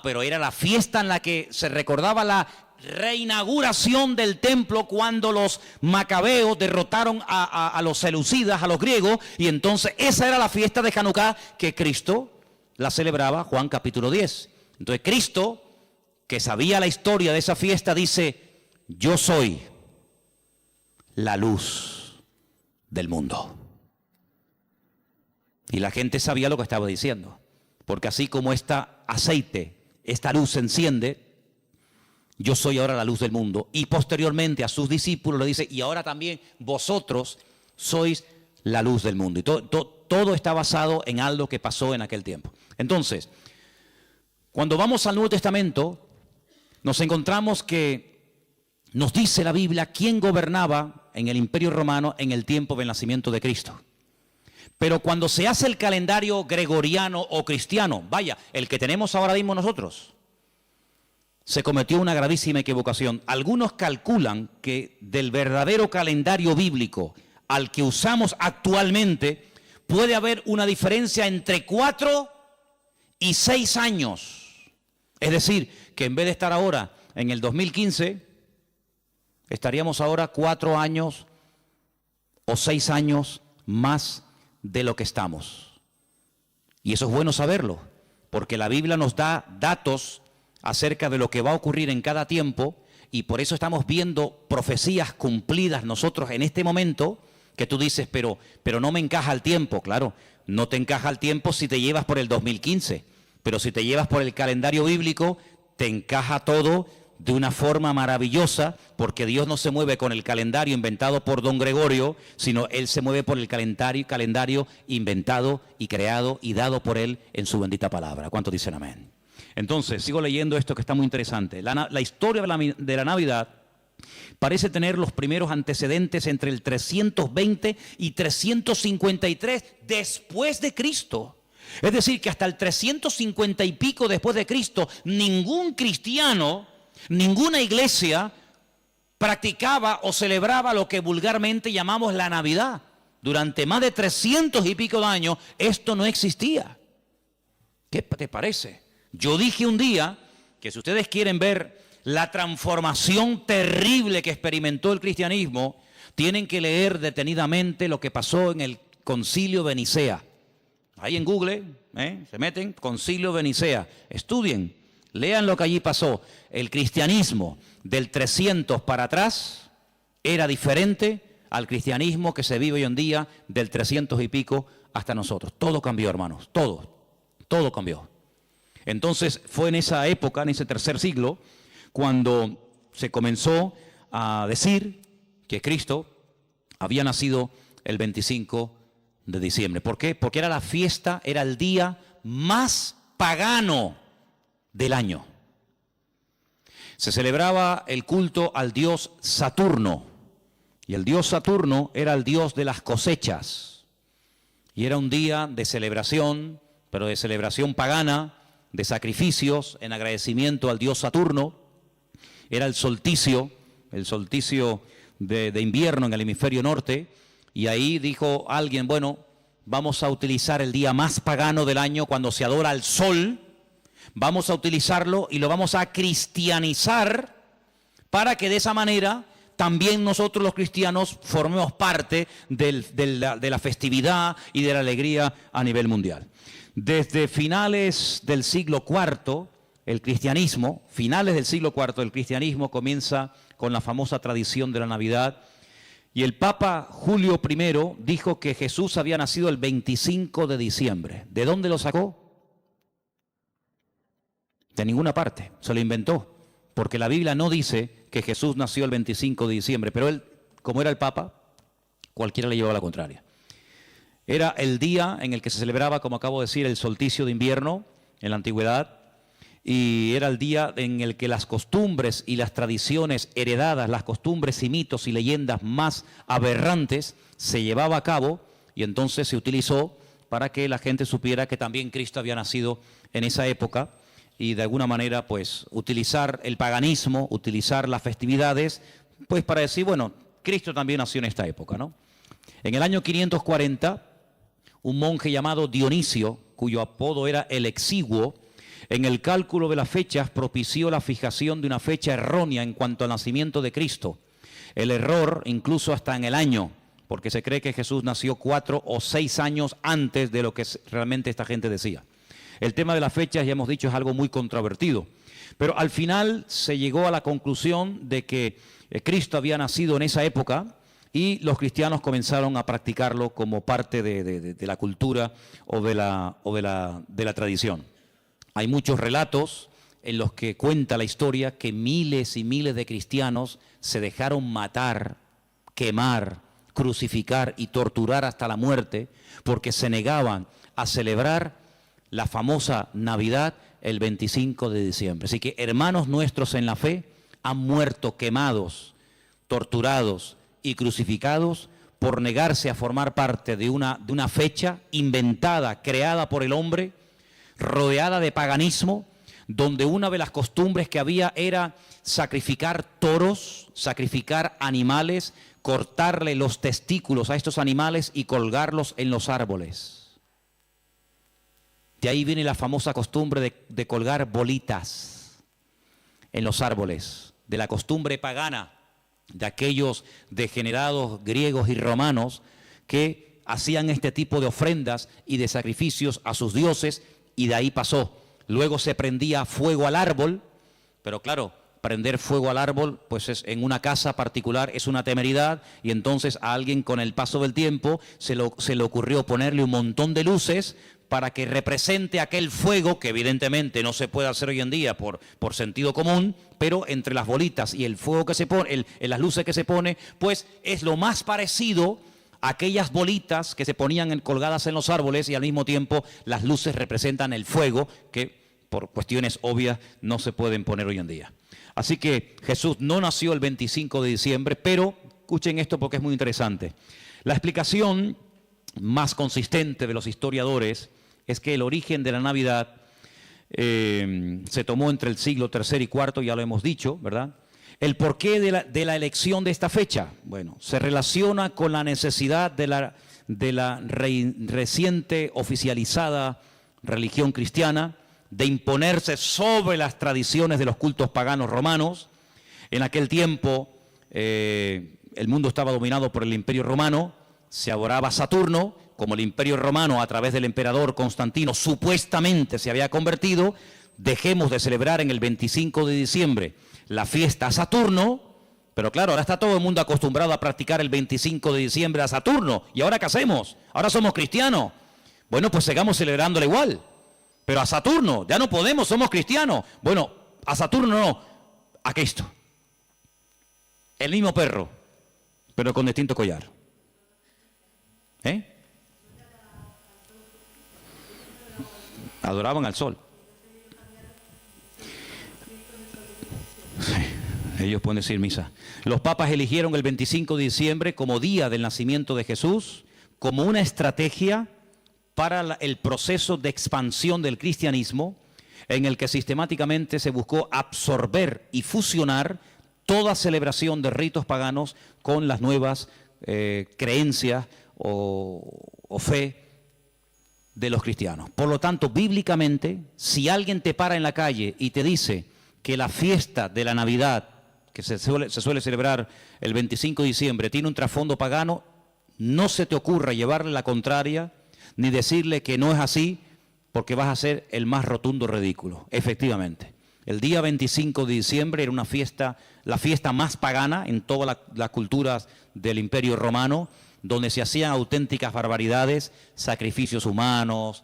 Speaker 1: Pero era la fiesta en la que se recordaba la reinauguración del templo cuando los macabeos derrotaron a los seleucidas, a los griegos, y entonces esa era la fiesta de Hanukkah que Cristo la celebraba, Juan capítulo 10. Entonces Cristo, que sabía la historia de esa fiesta, dice: yo soy la luz del mundo. Y la gente sabía lo que estaba diciendo, porque así como esta aceite, esta luz se enciende, yo soy ahora la luz del mundo. Y posteriormente a sus discípulos le dice: y ahora también vosotros sois la luz del mundo. Y todo está basado en algo que pasó en aquel tiempo. Entonces, cuando vamos al Nuevo Testamento, nos encontramos que nos dice la Biblia quién gobernaba en el Imperio Romano en el tiempo del nacimiento de Cristo. Pero cuando se hace el calendario gregoriano o cristiano, vaya, el que tenemos ahora mismo nosotros, se cometió una gravísima equivocación. Algunos calculan que del verdadero calendario bíblico al que usamos actualmente puede haber una diferencia entre 4 y 6 años. Es decir, que en vez de estar ahora en el 2015, estaríamos ahora 4 años o 6 años más de lo que estamos. Y eso es bueno saberlo, porque la Biblia nos da datos acerca de lo que va a ocurrir en cada tiempo, y por eso estamos viendo profecías cumplidas nosotros en este momento, que tú dices, pero no me encaja el tiempo. Claro, no te encaja el tiempo si te llevas por el 2015, pero si te llevas por el calendario bíblico, te encaja todo de una forma maravillosa, porque Dios no se mueve con el calendario inventado por don Gregorio, sino Él se mueve por el calendario inventado y creado y dado por Él en su bendita palabra. ¿Cuántos dicen amén? Entonces, sigo leyendo esto que está muy interesante. La historia de la Navidad parece tener los primeros antecedentes entre el 320 y 353 después de Cristo. Es decir, que hasta el 350 y pico después de Cristo, ningún cristiano, ninguna iglesia practicaba o celebraba lo que vulgarmente llamamos la Navidad. Durante más de 300 y pico de años, esto no existía. ¿Qué te parece? Yo dije un día que si ustedes quieren ver la transformación terrible que experimentó el cristianismo, tienen que leer detenidamente lo que pasó en el Concilio de Nicea. Ahí en Google, se meten, Concilio de Nicea, estudien, lean lo que allí pasó. El cristianismo del 300 para atrás era diferente al cristianismo que se vive hoy en día del 300 y pico hasta nosotros. Todo cambió, hermanos, todo cambió. Entonces fue en esa época, en ese tercer siglo, cuando se comenzó a decir que Cristo había nacido el 25 de diciembre. ¿Por qué? Porque era la fiesta, era el día más pagano del año. Se celebraba el culto al dios Saturno, y el dios Saturno era el dios de las cosechas, y era un día de celebración, pero de celebración pagana, de sacrificios en agradecimiento al dios Saturno. Era el solsticio de invierno en el hemisferio norte, y ahí dijo alguien, bueno, vamos a utilizar el día más pagano del año cuando se adora al sol, vamos a utilizarlo y lo vamos a cristianizar para que de esa manera también nosotros los cristianos formemos parte de la festividad y de la alegría a nivel mundial. Desde finales del siglo IV, finales del siglo IV, el cristianismo comienza con la famosa tradición de la Navidad, y el Papa Julio I dijo que Jesús había nacido el 25 de diciembre. ¿De dónde lo sacó? De ninguna parte, se lo inventó, porque la Biblia no dice que Jesús nació el 25 de diciembre, pero él, como era el Papa, cualquiera le llevaba la contraria. Era el día en el que se celebraba, como acabo de decir, el solsticio de invierno en la antigüedad, y era el día en el que las costumbres y las tradiciones heredadas, las costumbres y mitos y leyendas más aberrantes se llevaba a cabo, y entonces se utilizó para que la gente supiera que también Cristo había nacido en esa época, y de alguna manera pues utilizar el paganismo, utilizar las festividades, pues para decir, bueno, Cristo también nació en esta época, ¿no? En el año 540, un monje llamado Dionisio, cuyo apodo era el Exiguo, en el cálculo de las fechas propició la fijación de una fecha errónea en cuanto al nacimiento de Cristo. El error incluso hasta en el año, porque se cree que Jesús nació 4 o 6 años antes de lo que realmente esta gente decía. El tema de las fechas, ya hemos dicho, es algo muy controvertido. Pero al final se llegó a la conclusión de que Cristo había nacido en esa época y los cristianos comenzaron a practicarlo como parte de la cultura o de la tradición. Hay muchos relatos en los que cuenta la historia que miles y miles de cristianos se dejaron matar, quemar, crucificar y torturar hasta la muerte porque se negaban a celebrar la famosa Navidad el 25 de diciembre. Así que hermanos nuestros en la fe han muerto quemados, torturados y crucificados por negarse a formar parte de una fecha inventada, creada por el hombre, rodeada de paganismo, donde una de las costumbres que había era sacrificar toros, sacrificar animales, cortarle los testículos a estos animales y colgarlos en los árboles. De ahí viene la famosa costumbre de colgar bolitas en los árboles, de la costumbre pagana de aquellos degenerados griegos y romanos que hacían este tipo de ofrendas y de sacrificios a sus dioses, y de ahí pasó. Luego se prendía fuego al árbol, pero claro, prender fuego al árbol, pues en una casa particular es una temeridad, y entonces a alguien con el paso del tiempo se le ocurrió ponerle un montón de luces para que represente aquel fuego, que evidentemente no se puede hacer hoy en día por sentido común, pero entre las bolitas y el fuego que se pone, las luces que se pone, pues es lo más parecido a aquellas bolitas que se ponían colgadas en los árboles, y al mismo tiempo las luces representan el fuego, que por cuestiones obvias no se pueden poner hoy en día. Así que Jesús no nació el 25 de diciembre, pero escuchen esto porque es muy interesante. La explicación más consistente de los historiadores es que el origen de la Navidad se tomó entre el siglo III y IV, ya lo hemos dicho, ¿verdad? El porqué de la elección de esta fecha, bueno, se relaciona con la necesidad de la reciente oficializada religión cristiana de imponerse sobre las tradiciones de los cultos paganos romanos. En aquel tiempo el mundo estaba dominado por el Imperio Romano, se adoraba a Saturno, como el Imperio Romano a través del emperador Constantino supuestamente se había convertido. Dejemos de celebrar en el 25 de diciembre la fiesta a Saturno, pero claro, ahora está todo el mundo acostumbrado a practicar el 25 de diciembre a Saturno. ¿Y ahora qué hacemos? Ahora somos cristianos. Bueno, pues sigamos celebrándolo igual, pero a Saturno ya no podemos, somos cristianos. Bueno, a Saturno no, a Cristo. El mismo perro, pero con distinto collar. Adoraban al sol. Sí, ellos pueden decir misa. Los papas eligieron el 25 de diciembre como día del nacimiento de Jesús, como una estrategia para el proceso de expansión del cristianismo, en el que sistemáticamente se buscó absorber y fusionar toda celebración de ritos paganos con las nuevas creencias o fe de los cristianos. Por lo tanto, bíblicamente, si alguien te para en la calle y te dice que la fiesta de la Navidad, que se suele celebrar el 25 de diciembre, tiene un trasfondo pagano, no se te ocurra llevarle la contraria ni decirle que no es así, porque vas a ser el más rotundo ridículo. Efectivamente, el día 25 de diciembre era una fiesta, la fiesta más pagana en todas las culturas del Imperio Romano, donde se hacían auténticas barbaridades, sacrificios humanos,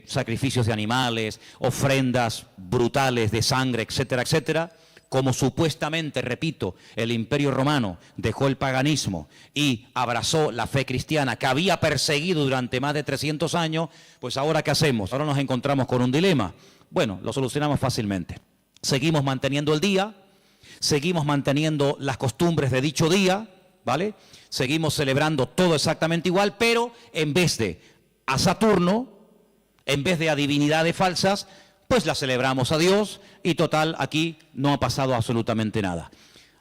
Speaker 1: sacrificios de animales, ofrendas brutales de sangre, etcétera, etcétera. Como supuestamente, repito, el Imperio Romano dejó el paganismo y abrazó la fe cristiana que había perseguido durante más de 300 años, pues ahora ¿qué hacemos? Ahora nos encontramos con un dilema. Bueno, lo solucionamos fácilmente. Seguimos manteniendo el día, seguimos manteniendo las costumbres de dicho día, ¿vale? Seguimos celebrando todo exactamente igual, pero en vez de a Saturno, en vez de a divinidades falsas, pues la celebramos a Dios, y total, aquí no ha pasado absolutamente nada.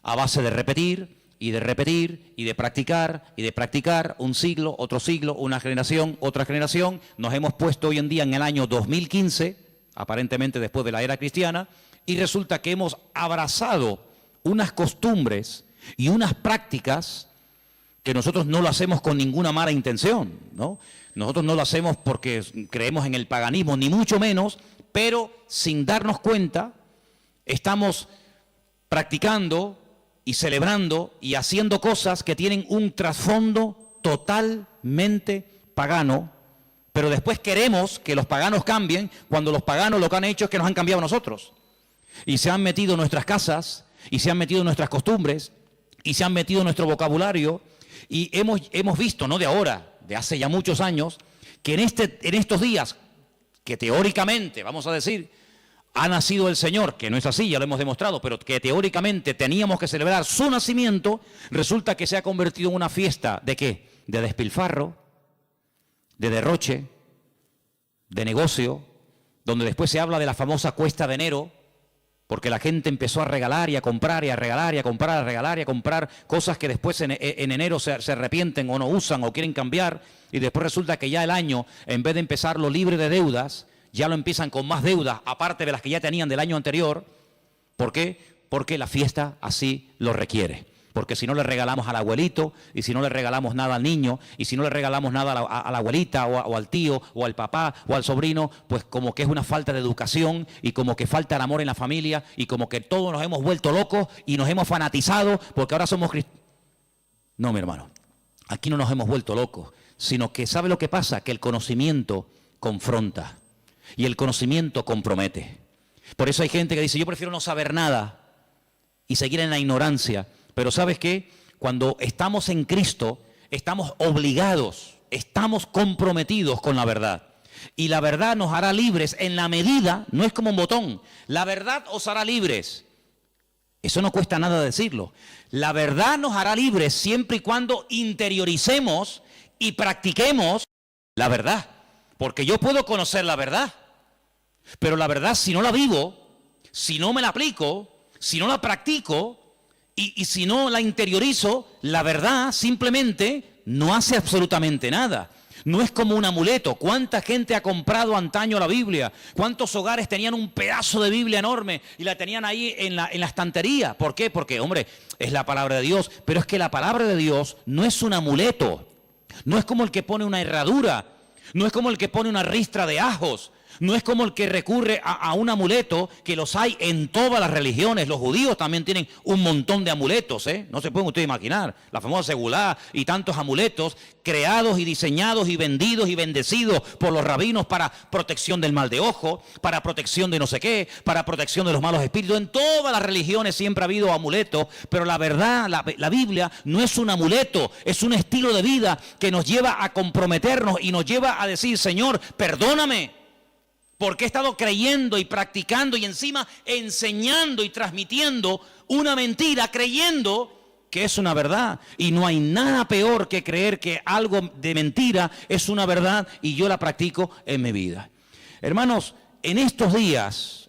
Speaker 1: A base de repetir, y de repetir y de practicar, un siglo, una generación, otra generación. Nos hemos puesto hoy en día en el año 2015, aparentemente después de la era cristiana, y resulta que hemos abrazado unas costumbres y unas prácticas que nosotros no lo hacemos con ninguna mala intención, ¿no? Nosotros no lo hacemos porque creemos en el paganismo, ni mucho menos, pero sin darnos cuenta estamos practicando y celebrando y haciendo cosas que tienen un trasfondo totalmente pagano, pero después queremos que los paganos cambien cuando los paganos lo que han hecho es que nos han cambiado a nosotros. Y se han metido en nuestras casas, y se han metido en nuestras costumbres, y se han metido en nuestro vocabulario, y hemos visto, no de ahora, de hace ya muchos años, que en estos días, que teóricamente, vamos a decir, ha nacido el Señor, que no es así, ya lo hemos demostrado, pero que teóricamente teníamos que celebrar su nacimiento, resulta que se ha convertido en una fiesta, ¿de qué? De despilfarro, de derroche, de negocio, donde después se habla de la famosa cuesta de enero, porque la gente empezó a regalar y a comprar y a regalar y a comprar, a regalar y a comprar cosas que después en enero se arrepienten o no usan o quieren cambiar, y después resulta que ya el año, en vez de empezarlo libre de deudas, ya lo empiezan con más deudas, aparte de las que ya tenían del año anterior. ¿Por qué? Porque la fiesta así lo requiere. Porque si no le regalamos al abuelito, y si no le regalamos nada al niño, y si no le regalamos nada a la abuelita, o al tío, o al papá, o al sobrino, pues como que es una falta de educación, y como que falta el amor en la familia, y como que todos nos hemos vuelto locos, y nos hemos fanatizado, porque ahora somos cristianos. No, mi hermano, aquí no nos hemos vuelto locos, sino que ¿sabe lo que pasa? Que el conocimiento confronta. Y el conocimiento compromete. Por eso hay gente que dice, yo prefiero no saber nada y seguir en la ignorancia. Pero ¿sabes qué? Cuando estamos en Cristo, estamos obligados, estamos comprometidos con la verdad. Y la verdad nos hará libres en la medida, no es como un botón, la verdad os hará libres. Eso no cuesta nada decirlo. La verdad nos hará libres siempre y cuando interioricemos y practiquemos la verdad. Porque yo puedo conocer la verdad, pero la verdad, si no la vivo, si no me la aplico, si no la practico y si no la interiorizo, la verdad simplemente no hace absolutamente nada. No es como un amuleto. ¿Cuánta gente ha comprado antaño la Biblia? ¿Cuántos hogares tenían un pedazo de Biblia enorme y la tenían ahí en la estantería? ¿Por qué? Porque, hombre, es la palabra de Dios. Pero es que la palabra de Dios no es un amuleto. No es como el que pone una herradura. No es como el que pone una ristra de ajos. No es como el que recurre a un amuleto, que los hay en todas las religiones. Los judíos también tienen un montón de amuletos, ¿eh? No se pueden ustedes imaginar. La famosa segulá y tantos amuletos creados y diseñados y vendidos y bendecidos por los rabinos para protección del mal de ojo, para protección de no sé qué, para protección de los malos espíritus. En todas las religiones siempre ha habido amuletos, pero la verdad, la Biblia no es un amuleto, es un estilo de vida que nos lleva a comprometernos y nos lleva a decir, Señor, perdóname. Porque he estado creyendo y practicando y encima enseñando y transmitiendo una mentira, creyendo que es una verdad. Y no hay nada peor que creer que algo de mentira es una verdad y yo la practico en mi vida. Hermanos, en estos días,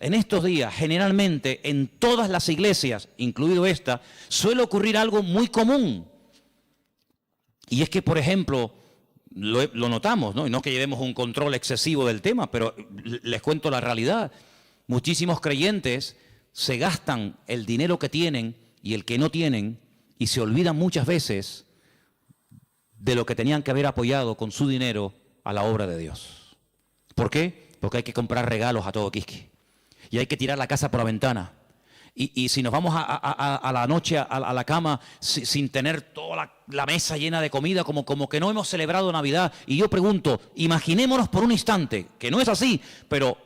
Speaker 1: generalmente en todas las iglesias, incluido esta, suele ocurrir algo muy común. Y es que, por ejemplo, lo notamos, ¿no? Y no que llevemos un control excesivo del tema, pero les cuento la realidad. Muchísimos creyentes se gastan el dinero que tienen y el que no tienen y se olvidan muchas veces de lo que tenían que haber apoyado con su dinero a la obra de Dios. ¿Por qué? Porque hay que comprar regalos a todo quisque y hay que tirar la casa por la ventana. Y si nos vamos a la noche a la cama sin tener toda la mesa llena de comida, como que no hemos celebrado Navidad. Y yo pregunto, imaginémonos por un instante, que no es así, pero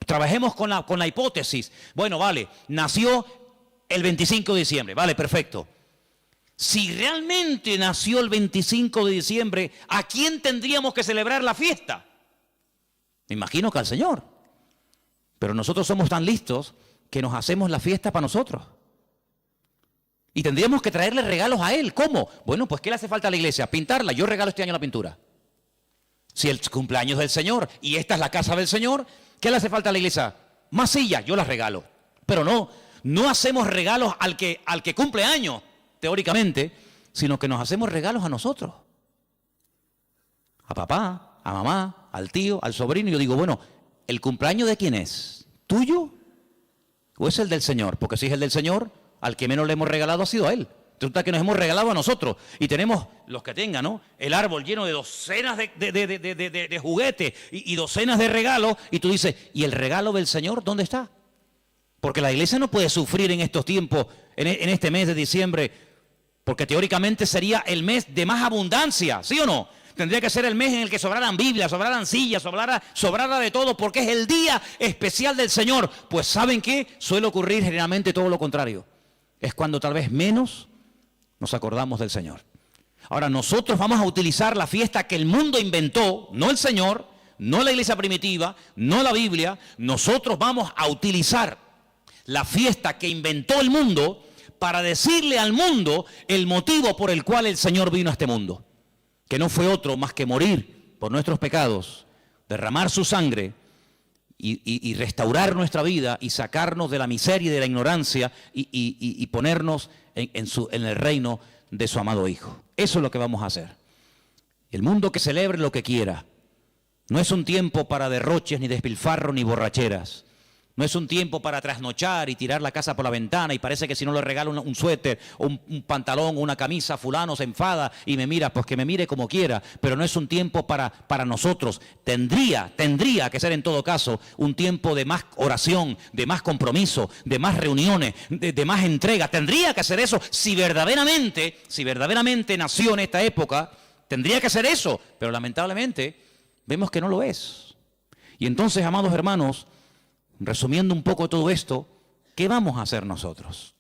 Speaker 1: trabajemos con la hipótesis. Bueno, vale, nació el 25 de diciembre, vale, perfecto. Si realmente nació el 25 de diciembre, ¿a quién tendríamos que celebrar la fiesta? Me imagino que al Señor. Pero nosotros somos tan listos que nos hacemos la fiesta para nosotros. Y tendríamos que traerle regalos a Él. ¿Cómo? Bueno, pues ¿qué le hace falta a la iglesia? Pintarla. Yo regalo este año la pintura. Si el cumpleaños del Señor y esta es la casa del Señor, ¿qué le hace falta a la iglesia? Más sillas, yo las regalo. Pero no hacemos regalos al que cumple años. teóricamente, sino que nos hacemos regalos a nosotros. A papá, a mamá, al tío, al sobrino. Y yo digo, bueno, ¿el cumpleaños de quién es? ¿Tuyo o es el del Señor? Porque si es el del Señor, al que menos le hemos regalado ha sido a Él. Resulta que nos hemos regalado a nosotros y tenemos, los que tengan, ¿no?, el árbol lleno de docenas de juguetes y docenas de regalos, y tú dices, ¿y el regalo del Señor dónde está? Porque la iglesia no puede sufrir en estos tiempos, en este mes de diciembre, porque teóricamente sería el mes de más abundancia, ¿sí o no? Tendría que ser el mes en el que sobraran Biblias, sobraran sillas, sobrara de todo, porque es el día especial del Señor. Pues ¿saben qué? Suele ocurrir generalmente todo lo contrario. Es cuando tal vez menos nos acordamos del Señor. Ahora, nosotros vamos a utilizar la fiesta que el mundo inventó, no el Señor, no la iglesia primitiva, no la Biblia. Nosotros vamos a utilizar la fiesta que inventó el mundo para decirle al mundo el motivo por el cual el Señor vino a este mundo, que no fue otro más que morir por nuestros pecados, derramar su sangre y restaurar nuestra vida y sacarnos de la miseria y de la ignorancia y ponernos en el reino de su amado Hijo. Eso es lo que vamos a hacer. El mundo que celebre lo que quiera. No es un tiempo para derroches, ni despilfarros, ni borracheras. No es un tiempo para trasnochar y tirar la casa por la ventana y parece que si no le regalo un suéter o un pantalón o una camisa, fulano se enfada y me mira, pues que me mire como quiera. Pero no es un tiempo para nosotros. Tendría que ser en todo caso un tiempo de más oración, de más compromiso, de más reuniones, de más entrega. Tendría que ser eso si verdaderamente nació en esta época. Tendría que ser eso, pero lamentablemente vemos que no lo es. Y entonces, amados hermanos, resumiendo un poco todo esto, ¿qué vamos a hacer nosotros?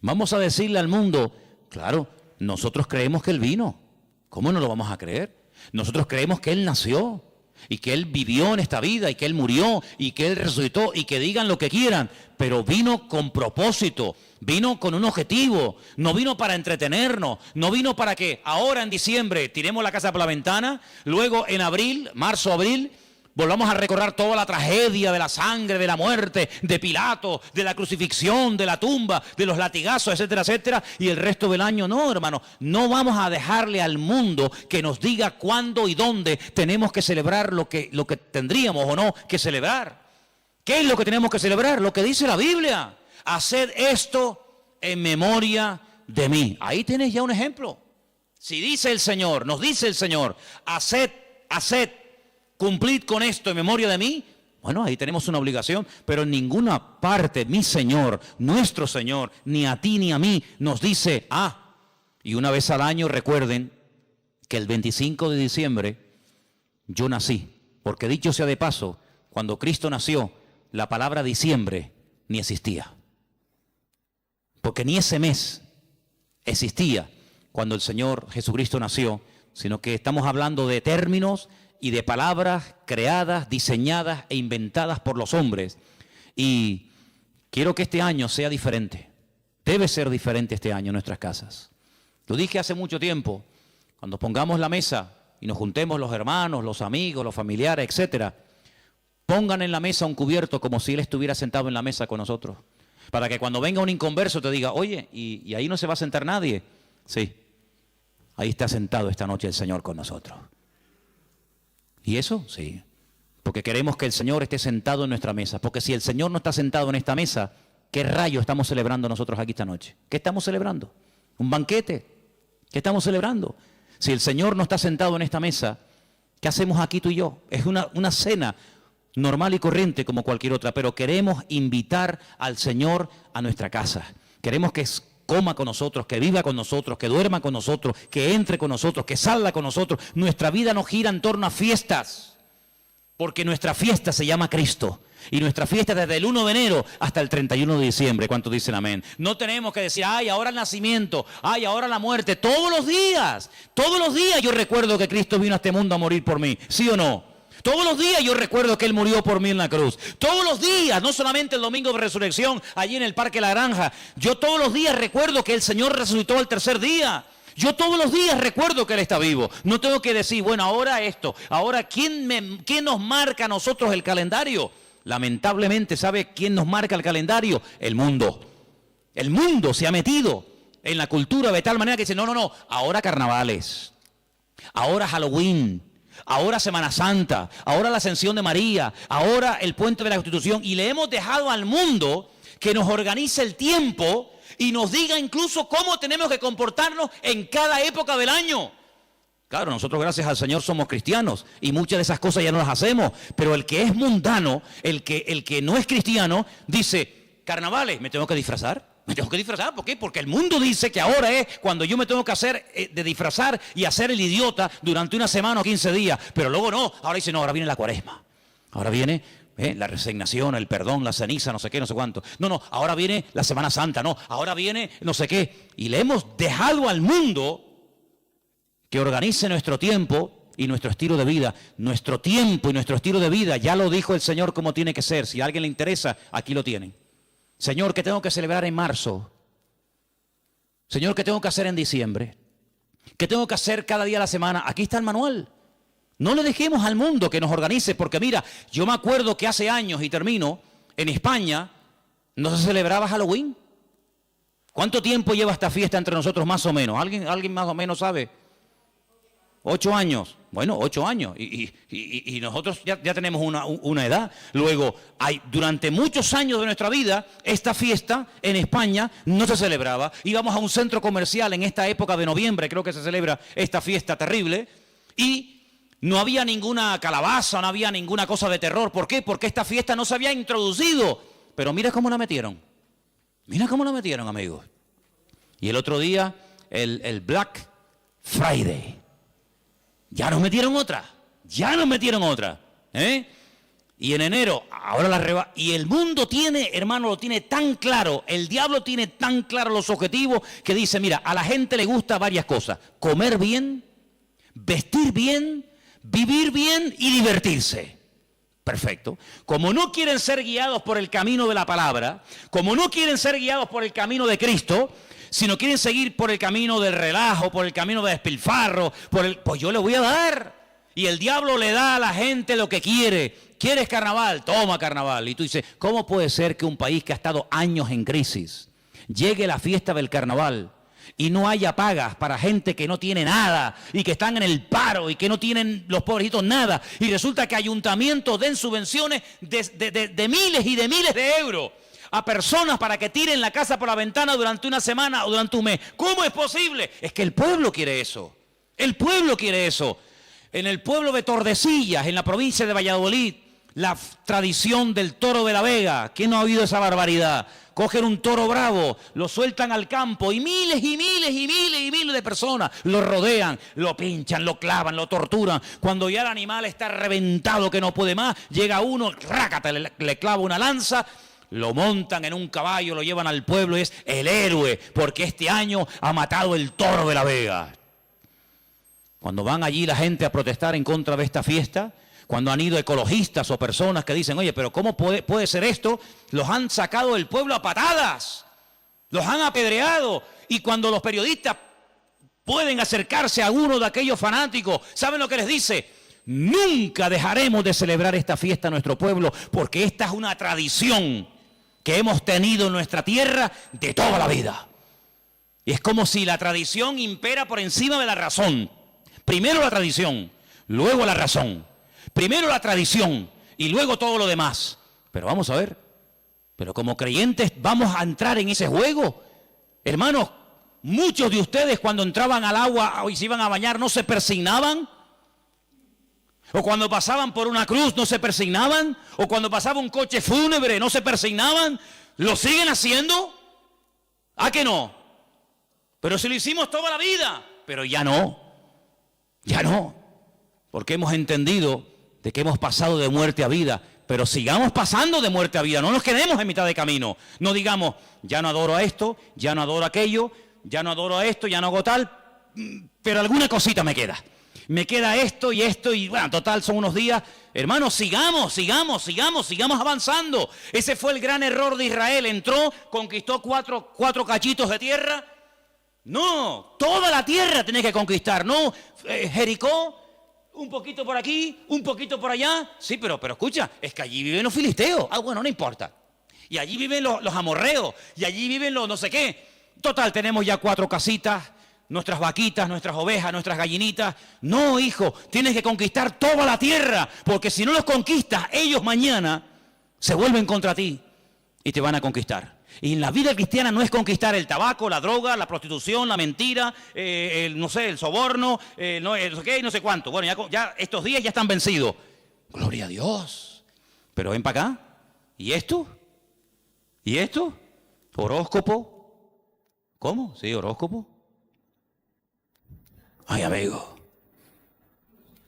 Speaker 1: Vamos a decirle al mundo, claro, nosotros creemos que Él vino. ¿Cómo no lo vamos a creer? Nosotros creemos que Él nació y que Él vivió en esta vida y que Él murió y que Él resucitó y que digan lo que quieran, pero vino con propósito, vino con un objetivo, no vino para entretenernos, no vino para que ahora en diciembre tiremos la casa por la ventana, luego en abril, marzo, abril, volvamos a recordar toda la tragedia de la sangre, de la muerte, de Pilato, de la crucifixión, de la tumba, de los latigazos, etcétera, etcétera, y el resto del año. No, hermano, no vamos a dejarle al mundo que nos diga cuándo y dónde tenemos que celebrar lo que tendríamos o no que celebrar. ¿Qué es lo que tenemos que celebrar? Lo que dice la Biblia. Haced esto en memoria de mí. Ahí tienes ya un ejemplo. Si dice el Señor, nos dice el Señor, haced, cumplid con esto en memoria de mí. Bueno, ahí tenemos una obligación, pero en ninguna parte mi Señor, nuestro Señor, ni a ti ni a mí nos dice, y una vez al año recuerden que el 25 de diciembre yo nací, porque dicho sea de paso, cuando Cristo nació, la palabra diciembre ni existía, porque ni ese mes existía cuando el Señor Jesucristo nació, sino que estamos hablando de términos y de palabras creadas, diseñadas e inventadas por los hombres. Y quiero que este año sea diferente. Debe ser diferente este año en nuestras casas. Lo dije hace mucho tiempo, cuando pongamos la mesa y nos juntemos los hermanos, los amigos, los familiares, etcétera, pongan en la mesa un cubierto como si Él estuviera sentado en la mesa con nosotros. Para que cuando venga un inconverso te diga, oye, ¿y ahí no se va a sentar nadie? Sí, ahí está sentado esta noche el Señor con nosotros. ¿Y eso? Sí. Porque queremos que el Señor esté sentado en nuestra mesa. Porque si el Señor no está sentado en esta mesa, ¿qué rayo estamos celebrando nosotros aquí esta noche? ¿Qué estamos celebrando? ¿Un banquete? ¿Qué estamos celebrando? Si el Señor no está sentado en esta mesa, ¿qué hacemos aquí tú y yo? Es una cena normal y corriente como cualquier otra, pero queremos invitar al Señor a nuestra casa. Queremos que coma con nosotros, que viva con nosotros, que duerma con nosotros, que entre con nosotros, que salga con nosotros. Nuestra vida no gira en torno a fiestas, porque nuestra fiesta se llama Cristo. Y nuestra fiesta desde el 1 de enero hasta el 31 de diciembre. ¿Cuántos dicen amén? No tenemos que decir, ahora el nacimiento, ahora la muerte. Todos los días yo recuerdo que Cristo vino a este mundo a morir por mí. ¿Sí o no? Todos los días yo recuerdo que Él murió por mí en la cruz. Todos los días, no solamente el domingo de resurrección, allí en el Parque La Granja. Yo todos los días recuerdo que el Señor resucitó al tercer día. Yo todos los días recuerdo que Él está vivo. No tengo que decir, bueno, ahora esto. Ahora, ¿quién nos marca a nosotros el calendario? Lamentablemente, ¿sabe quién nos marca el calendario? El mundo. El mundo se ha metido en la cultura de tal manera que dicen, no, ahora carnavales, ahora Halloween, ahora Semana Santa, ahora la Ascensión de María, ahora el Puente de la Constitución, y le hemos dejado al mundo que nos organice el tiempo y nos diga incluso cómo tenemos que comportarnos en cada época del año. Claro, nosotros gracias al Señor somos cristianos y muchas de esas cosas ya no las hacemos, pero el que es mundano, el que no es cristiano, dice, carnavales, ¿me tengo que disfrazar? ¿Me tengo que disfrazar? ¿Por qué? Porque el mundo dice que ahora es cuando yo me tengo que hacer de disfrazar y hacer el idiota durante una semana o 15 días. Pero luego no, ahora dice, no, ahora viene la cuaresma. Ahora viene la resignación, el perdón, la ceniza, no sé qué, no sé cuánto. No, ahora viene la Semana Santa, no, ahora viene no sé qué. Y le hemos dejado al mundo que organice nuestro tiempo y nuestro estilo de vida. Nuestro tiempo y nuestro estilo de vida, ya lo dijo el Señor cómo tiene que ser. Si a alguien le interesa, aquí lo tienen. Señor, ¿qué tengo que celebrar en marzo? Señor, ¿qué tengo que hacer en diciembre? ¿Qué tengo que hacer cada día de la semana? Aquí está el manual. No le dejemos al mundo que nos organice, porque mira, yo me acuerdo que hace años, y termino, en España no se celebraba Halloween. ¿Cuánto tiempo lleva esta fiesta entre nosotros más o menos? ¿Alguien más o menos sabe? 8 años. Bueno, 8 años. Y nosotros ya tenemos una edad. Luego, durante muchos años de nuestra vida, esta fiesta en España no se celebraba. Íbamos a un centro comercial en esta época de noviembre, creo que se celebra esta fiesta terrible, y no había ninguna calabaza, no había ninguna cosa de terror. ¿Por qué? Porque esta fiesta no se había introducido. Pero mira cómo la metieron. Mira cómo la metieron, amigos. Y el otro día, el Black Friday. Ya nos metieron otra. Y en enero, ahora y el mundo tiene, hermano, lo tiene tan claro, el diablo tiene tan claro los objetivos que dice, mira, a la gente le gusta varias cosas. Comer bien, vestir bien, vivir bien y divertirse. Perfecto. Como no quieren ser guiados por el camino de la palabra, como no quieren ser guiados por el camino de Cristo, sino quieren seguir por el camino del relajo, por el camino de despilfarro, pues yo le voy a dar. Y el diablo le da a la gente lo que quiere. ¿Quieres carnaval? Toma carnaval. Y tú dices, ¿cómo puede ser que un país que ha estado años en crisis llegue la fiesta del carnaval y no haya pagas para gente que no tiene nada y que están en el paro y que no tienen los pobrecitos nada? Y resulta que ayuntamientos den subvenciones de miles y de miles de euros a personas para que tiren la casa por la ventana durante una semana o durante un mes. ¿Cómo es posible? Es que el pueblo quiere eso. El pueblo quiere eso. En el pueblo de Tordesillas, en la provincia de Valladolid, la tradición del toro de la Vega. ¿Quién no ha oído esa barbaridad? Cogen un toro bravo, lo sueltan al campo y miles y miles y miles y miles de personas lo rodean, lo pinchan, lo clavan, lo torturan. Cuando ya el animal está reventado que no puede más, llega uno, rácate, le clava una lanza, lo montan en un caballo, lo llevan al pueblo y es el héroe, porque este año ha matado el toro de la Vega. Cuando van allí la gente a protestar en contra de esta fiesta, cuando han ido ecologistas o personas que dicen, oye, pero ¿cómo puede ser esto? Los han sacado del pueblo a patadas, los han apedreado. Y cuando los periodistas pueden acercarse a uno de aquellos fanáticos, ¿saben lo que les dice? Nunca dejaremos de celebrar esta fiesta en nuestro pueblo, porque esta es una tradición que hemos tenido en nuestra tierra de toda la vida. Y es como si la tradición impera por encima de la razón. Primero la tradición, luego la razón. Primero la tradición y luego todo lo demás. Pero vamos a ver, pero como creyentes vamos a entrar en ese juego. Hermanos, muchos de ustedes cuando entraban al agua y se iban a bañar no se persignaban. O cuando pasaban por una cruz no se persignaban. O cuando pasaba un coche fúnebre no se persignaban. ¿Lo siguen haciendo? ¿A que no? Pero si lo hicimos toda la vida. Pero ya no. Ya no. Porque hemos entendido de que hemos pasado de muerte a vida. Pero sigamos pasando de muerte a vida. No nos quedemos en mitad de camino. No digamos, ya no adoro a esto, ya no adoro a aquello, ya no adoro a esto, ya no hago tal. Pero alguna cosita me queda. Me queda esto y bueno, total son unos días. Hermanos, sigamos avanzando. Ese fue el gran error de Israel. Entró, conquistó cuatro cachitos de tierra. No, toda la tierra tenés que conquistar. No, Jericó, un poquito por aquí, un poquito por allá. Sí, pero escucha, es que allí viven los filisteos. Ah, bueno, no importa. Y allí viven los amorreos. Y allí viven los no sé qué. Total, tenemos ya 4 casitas, nuestras vaquitas, nuestras ovejas, nuestras gallinitas. No, hijo, tienes que conquistar toda la tierra, porque si no los conquistas, ellos mañana se vuelven contra ti y te van a conquistar. Y en la vida cristiana no es conquistar el tabaco, la droga, la prostitución, la mentira, no sé, el soborno, no sé qué y no sé cuánto. Bueno, ya estos días ya están vencidos. Gloria a Dios. Pero ven para acá. ¿Y esto? ¿Y esto? ¿Horóscopo? ¿Cómo? ¿Sí, horóscopo? Ay, amigo.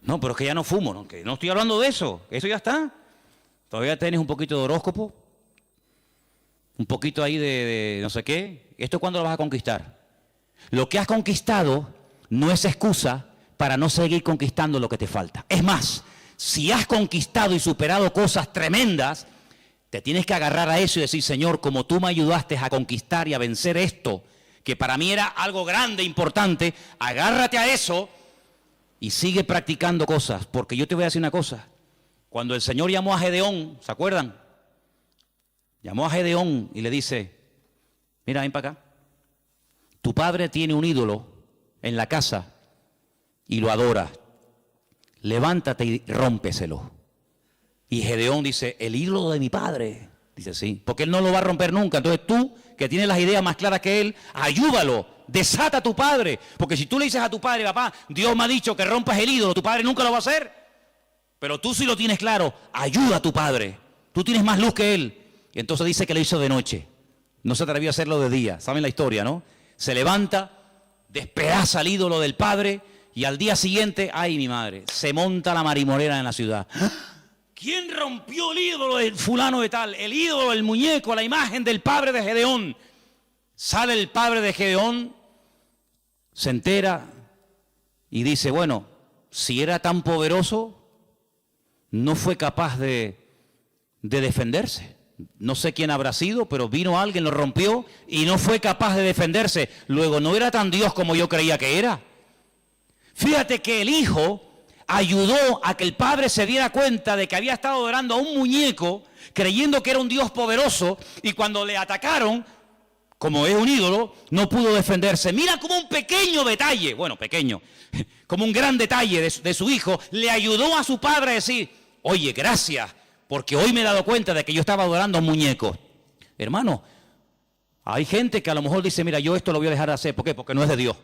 Speaker 1: No, pero es que ya no fumo, ¿no? Que no estoy hablando de eso. Eso ya está. Todavía tienes un poquito de horóscopo. Un poquito ahí de no sé qué. ¿Esto cuándo lo vas a conquistar? Lo que has conquistado no es excusa para no seguir conquistando lo que te falta. Es más, si has conquistado y superado cosas tremendas, te tienes que agarrar a eso y decir, Señor, como tú me ayudaste a conquistar y a vencer esto, que para mí era algo grande, importante, agárrate a eso y sigue practicando cosas. Porque yo te voy a decir una cosa. Cuando el Señor llamó a Gedeón, ¿se acuerdan? Llamó a Gedeón y le dice, mira, ven para acá. Tu padre tiene un ídolo en la casa y lo adora. Levántate y rómpeselo. Y Gedeón dice, ¿el ídolo de mi padre? Dice, sí, porque él no lo va a romper nunca. Entonces tú, que tienes las ideas más claras que él, ayúdalo, desata a tu padre. Porque si tú le dices a tu padre, papá, Dios me ha dicho que rompas el ídolo, tu padre nunca lo va a hacer. Pero tú sí lo tienes claro, ayuda a tu padre. Tú tienes más luz que él. Y entonces dice que lo hizo de noche. No se atrevió a hacerlo de día. ¿Saben la historia, no? Se levanta, despedaza el ídolo del padre y al día siguiente, ay mi madre, se monta la marimorera en la ciudad. ¿Quién rompió el ídolo del fulano de tal? El ídolo, el muñeco, la imagen del padre de Gedeón. Sale el padre de Gedeón, se entera y dice, bueno, si era tan poderoso, no fue capaz de defenderse. No sé quién habrá sido, pero vino alguien, lo rompió y no fue capaz de defenderse. Luego, no era tan Dios como yo creía que era. Fíjate que el hijo ayudó a que el padre se diera cuenta de que había estado adorando a un muñeco, creyendo que era un Dios poderoso, y cuando le atacaron, como es un ídolo, no pudo defenderse. Mira como un pequeño detalle, bueno, pequeño, como un gran detalle de su hijo, le ayudó a su padre a decir, oye, gracias, porque hoy me he dado cuenta de que yo estaba adorando a un muñeco. Hermano, hay gente que a lo mejor dice, mira, yo esto lo voy a dejar de hacer. ¿Por qué? Porque no es de Dios.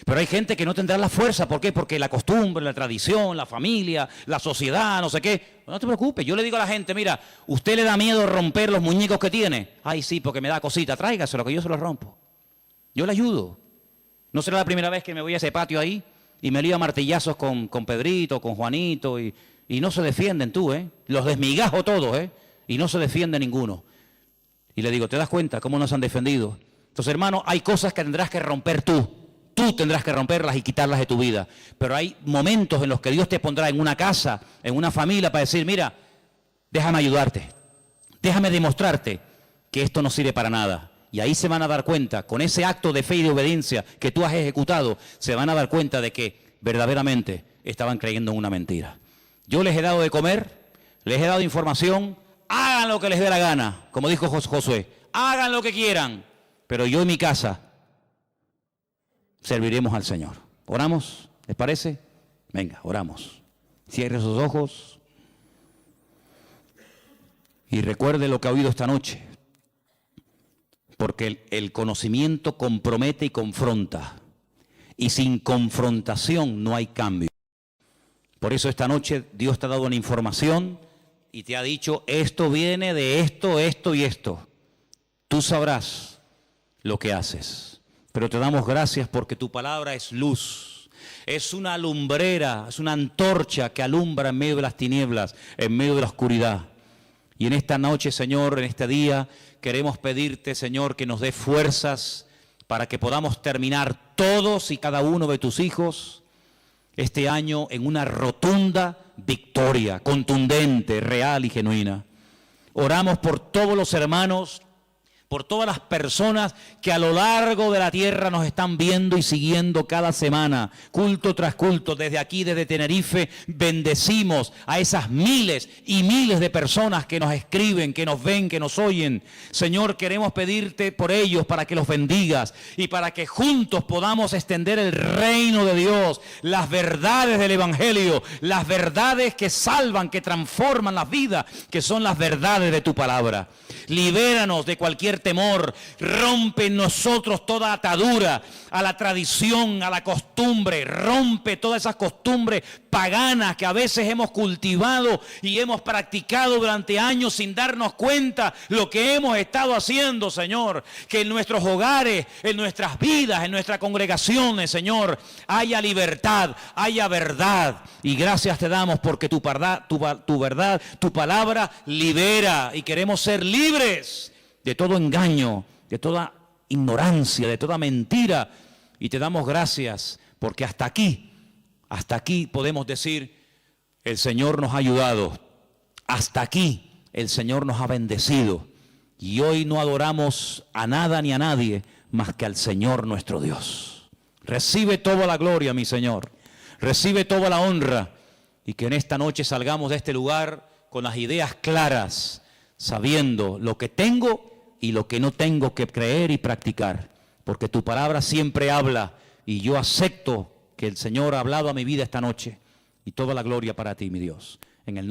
Speaker 1: Pero hay gente que no tendrá la fuerza. ¿Por qué? Porque la costumbre, la tradición, la familia, la sociedad, no sé qué. No te preocupes. Yo le digo a la gente, mira, ¿usted le da miedo romper los muñecos que tiene? Ay, sí, porque me da cosita. Tráigaselo, que yo se los rompo. Yo le ayudo. No será la primera vez que me voy a ese patio ahí y me lío a martillazos con Pedrito, con Juanito y no se defienden tú, ¿eh? Los desmigajo todos, ¿eh? Y no se defiende ninguno. Y le digo, ¿te das cuenta cómo nos han defendido? Entonces, hermano, hay cosas que tendrás que romper tú. Tú tendrás que romperlas y quitarlas de tu vida. Pero hay momentos en los que Dios te pondrá en una casa, en una familia, para decir, mira, déjame ayudarte. Déjame demostrarte que esto no sirve para nada. Y ahí se van a dar cuenta, con ese acto de fe y de obediencia que tú has ejecutado, se van a dar cuenta de que verdaderamente estaban creyendo en una mentira. Yo les he dado de comer, les he dado información, hagan lo que les dé la gana, como dijo Josué, hagan lo que quieran, pero yo en mi casa serviremos al Señor. ¿Oramos? ¿Les parece? Venga, oramos. Cierre sus ojos y recuerde lo que ha oído esta noche, porque el conocimiento compromete y confronta, y sin confrontación no hay cambio. Por eso esta noche Dios te ha dado una información y te ha dicho, esto viene de esto, esto y esto. Tú sabrás lo que haces. Pero te damos gracias porque tu palabra es luz. Es una lumbrera, es una antorcha que alumbra en medio de las tinieblas, en medio de la oscuridad. Y en esta noche, Señor, en este día, queremos pedirte, Señor, que nos dé fuerzas para que podamos terminar todos y cada uno de tus hijos este año en una rotunda victoria, contundente, real y genuina. Oramos por todos los hermanos por todas las personas que a lo largo de la tierra nos están viendo y siguiendo cada semana, culto tras culto. Desde aquí, desde Tenerife, bendecimos a esas miles y miles de personas que nos escriben, que nos ven, que nos oyen. Señor, queremos pedirte por ellos para que los bendigas y para que juntos podamos extender el reino de Dios, las verdades del Evangelio, las verdades que salvan, que transforman las vidas, que son las verdades de tu palabra. Libéranos de cualquier temor, rompe en nosotros toda atadura a la tradición, a la costumbre, rompe todas esas costumbres paganas que a veces hemos cultivado y hemos practicado durante años sin darnos cuenta lo que hemos estado haciendo, Señor. Que en nuestros hogares, en nuestras vidas, en nuestras congregaciones, Señor, haya libertad, haya verdad. Y gracias te damos porque tu verdad, tu palabra libera, y queremos ser libres de todo engaño, de toda ignorancia, de toda mentira. Y te damos gracias porque hasta aquí podemos decir, el Señor nos ha ayudado. Hasta aquí el Señor nos ha bendecido. Y hoy no adoramos a nada ni a nadie más que al Señor nuestro Dios. Recibe toda la gloria, mi Señor. Recibe toda la honra. Y que en esta noche salgamos de este lugar con las ideas claras, sabiendo lo que tengo y lo que no tengo que creer y practicar. Porque tu palabra siempre habla y yo acepto que el Señor ha hablado a mi vida esta noche. Y toda la gloria para ti, mi Dios. En el nombre